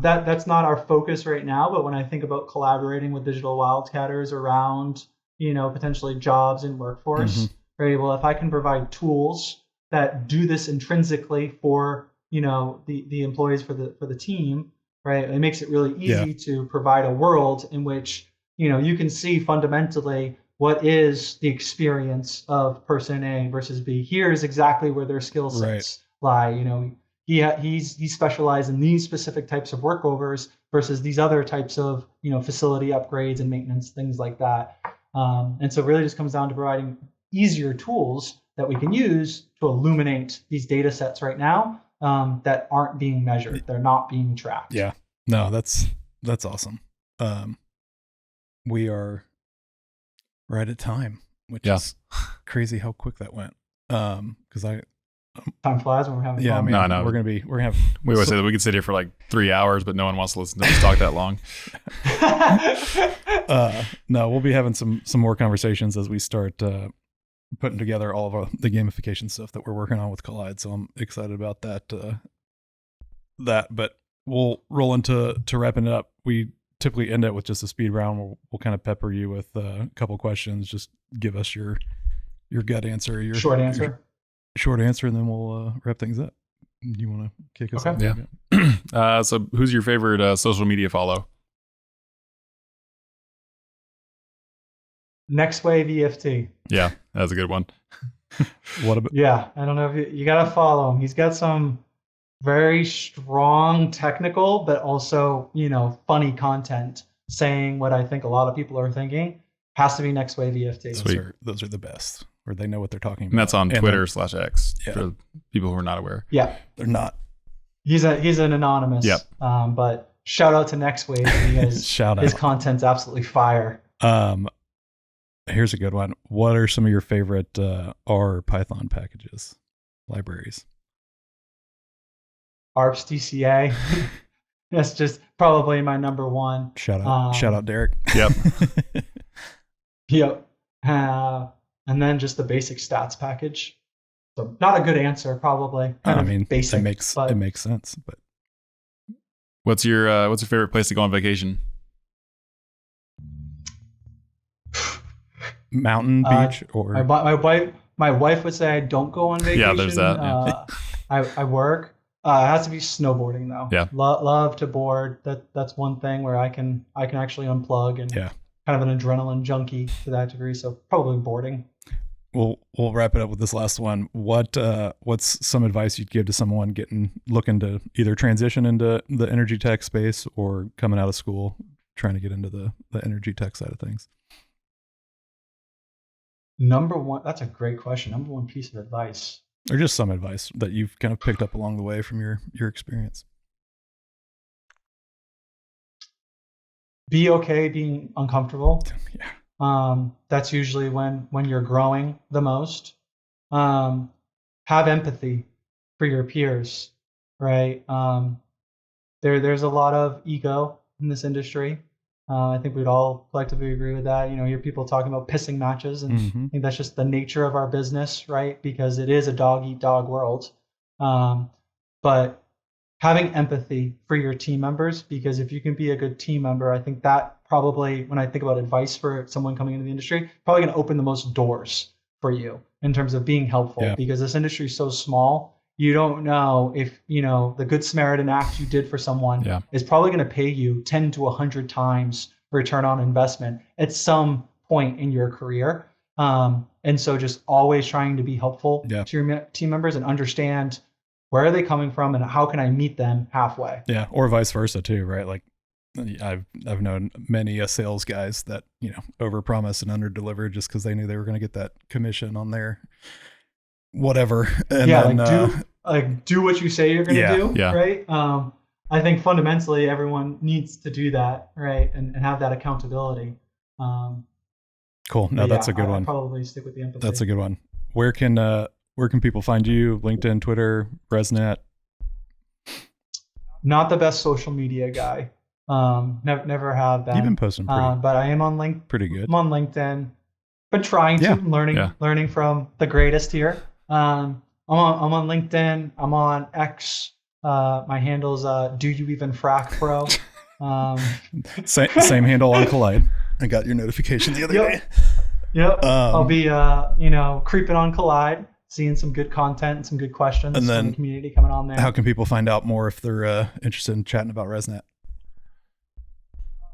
that's not our focus right now, but when I think about collaborating with digital wildcatters around, potentially jobs and workforce, right? Well, if I can provide tools that do this intrinsically for the employees for the team, right? It makes it really easy to provide a world in which you can see fundamentally what is the experience of person A versus B. Here's exactly where their skill sets lie. He's specialized in these specific types of workovers versus these other types of facility upgrades and maintenance, things like that. And so it really just comes down to providing easier tools that we can use to illuminate these data sets right now that aren't being measured. They're not being tracked. Yeah. No, that's awesome. We are right at time, which is crazy how quick that went. Because time flies when we're having fun. No. We're gonna have. We always say that we could sit here for like 3 hours, but no one wants to listen to us talk that long. No, we'll be having some more conversations as we start putting together all of the gamification stuff that we're working on with Collide. So I'm excited about that. But we'll roll into wrapping it up. We typically end it with just a speed round. We'll kind of pepper you with a couple questions. Just give us your gut answer, your short answer. Short answer, and then we'll wrap things up. You want to kick us off? Yeah. So who's your favorite social media follow? Next Wave EFT. Yeah, that's a good one. What about? Yeah, I don't know if you got to follow him. He's got some very strong technical, but also, funny content saying what I think a lot of people are thinking. Has to be Next Wave EFT. Those are the best, where they know what they're talking about. And that's on Twitter /X for people who are not aware. Yeah. They're not. He's an anonymous. Yep. But shout out to Next Wave because his content's absolutely fire. Here's a good one. What are some of your favorite R Python packages, libraries? Arps DCA. That's just probably my number one. Shout out Derek. Yep. Yep. And then just the basic stats package. So not a good answer, probably. Basic. It makes sense. But what's your favorite place to go on vacation? Mountain, beach, or my wife would say I don't go on vacation. Yeah, there's that. I work. It has to be snowboarding though. Yeah, love to board. That's one thing where I can actually unplug and kind of an adrenaline junkie to that degree. So probably boarding. We'll wrap it up with this last one. What's some advice you'd give to someone looking to either transition into the energy tech space or coming out of school trying to get into the energy tech side of things? Number one, that's a great question. Number one piece of advice. Or just some advice that you've kind of picked up along the way from your experience. Be okay being uncomfortable. Yeah. That's usually when you're growing the most. Have empathy for your peers, right? There's a lot of ego in this industry. I think we'd all collectively agree with that. You hear people talking about pissing matches, and I think that's just the nature of our business, right? Because it is a dog-eat-dog world. But having empathy for your team members, because if you can be a good team member, I think that probably, when I think about advice for someone coming into the industry, probably going to open the most doors for you in terms of being helpful, because this industry is so small. You don't know if, the Good Samaritan act you did for someone is probably going to pay you 10 to 100 times return on investment at some point in your career. And so just always trying to be helpful to your team members and understand where are they coming from and how can I meet them halfway? Yeah. Or vice versa too, right? Like I've known many sales guys that, overpromise and underdeliver just because they knew they were going to get that commission on their whatever. And then, do what you say you're going to do. Yeah. Right. I think fundamentally everyone needs to do that. Right. And have that accountability. Cool. No, that's a good one. I'll probably stick with the empathy. That's a good one. Where can people find you? LinkedIn, Twitter, ResNet? Not the best social media guy. Never have been. You've been posting but I am on pretty good. I'm on LinkedIn. Been trying to learning from the greatest here. I'm on LinkedIn. I'm on X. My handle's Do You Even Frac Bro. Same handle on Collide. I got your notification the other day. Yep. I'll be creeping on Collide, seeing some good content and some good questions and then from the community coming on there. How can people find out more if they're interested in chatting about ResNet?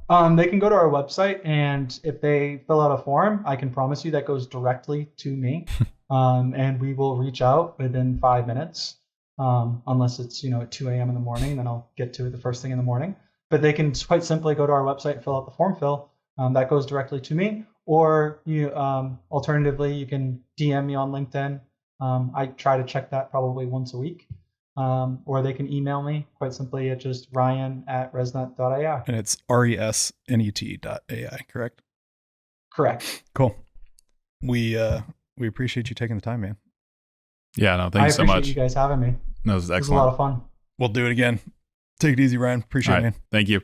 They can go to our website, and if they fill out a form, I can promise you that goes directly to me, and we will reach out within 5 minutes, unless it's at 2 a.m. in the morning, then I'll get to it the first thing in the morning. But they can quite simply go to our website and fill out the form fill. That goes directly to me, or alternatively, you can DM me on LinkedIn. I try to check that probably once a week. Or they can email me quite simply at just ryan@resnet.ai. And it's resnet.ai, correct? Correct. Cool. we appreciate you taking the time, man. Yeah, no, thank you so much. I appreciate you guys having me. No, this is excellent. It was a lot of fun. We'll do it again. Take it easy, Ryan. Appreciate it, man. Thank you.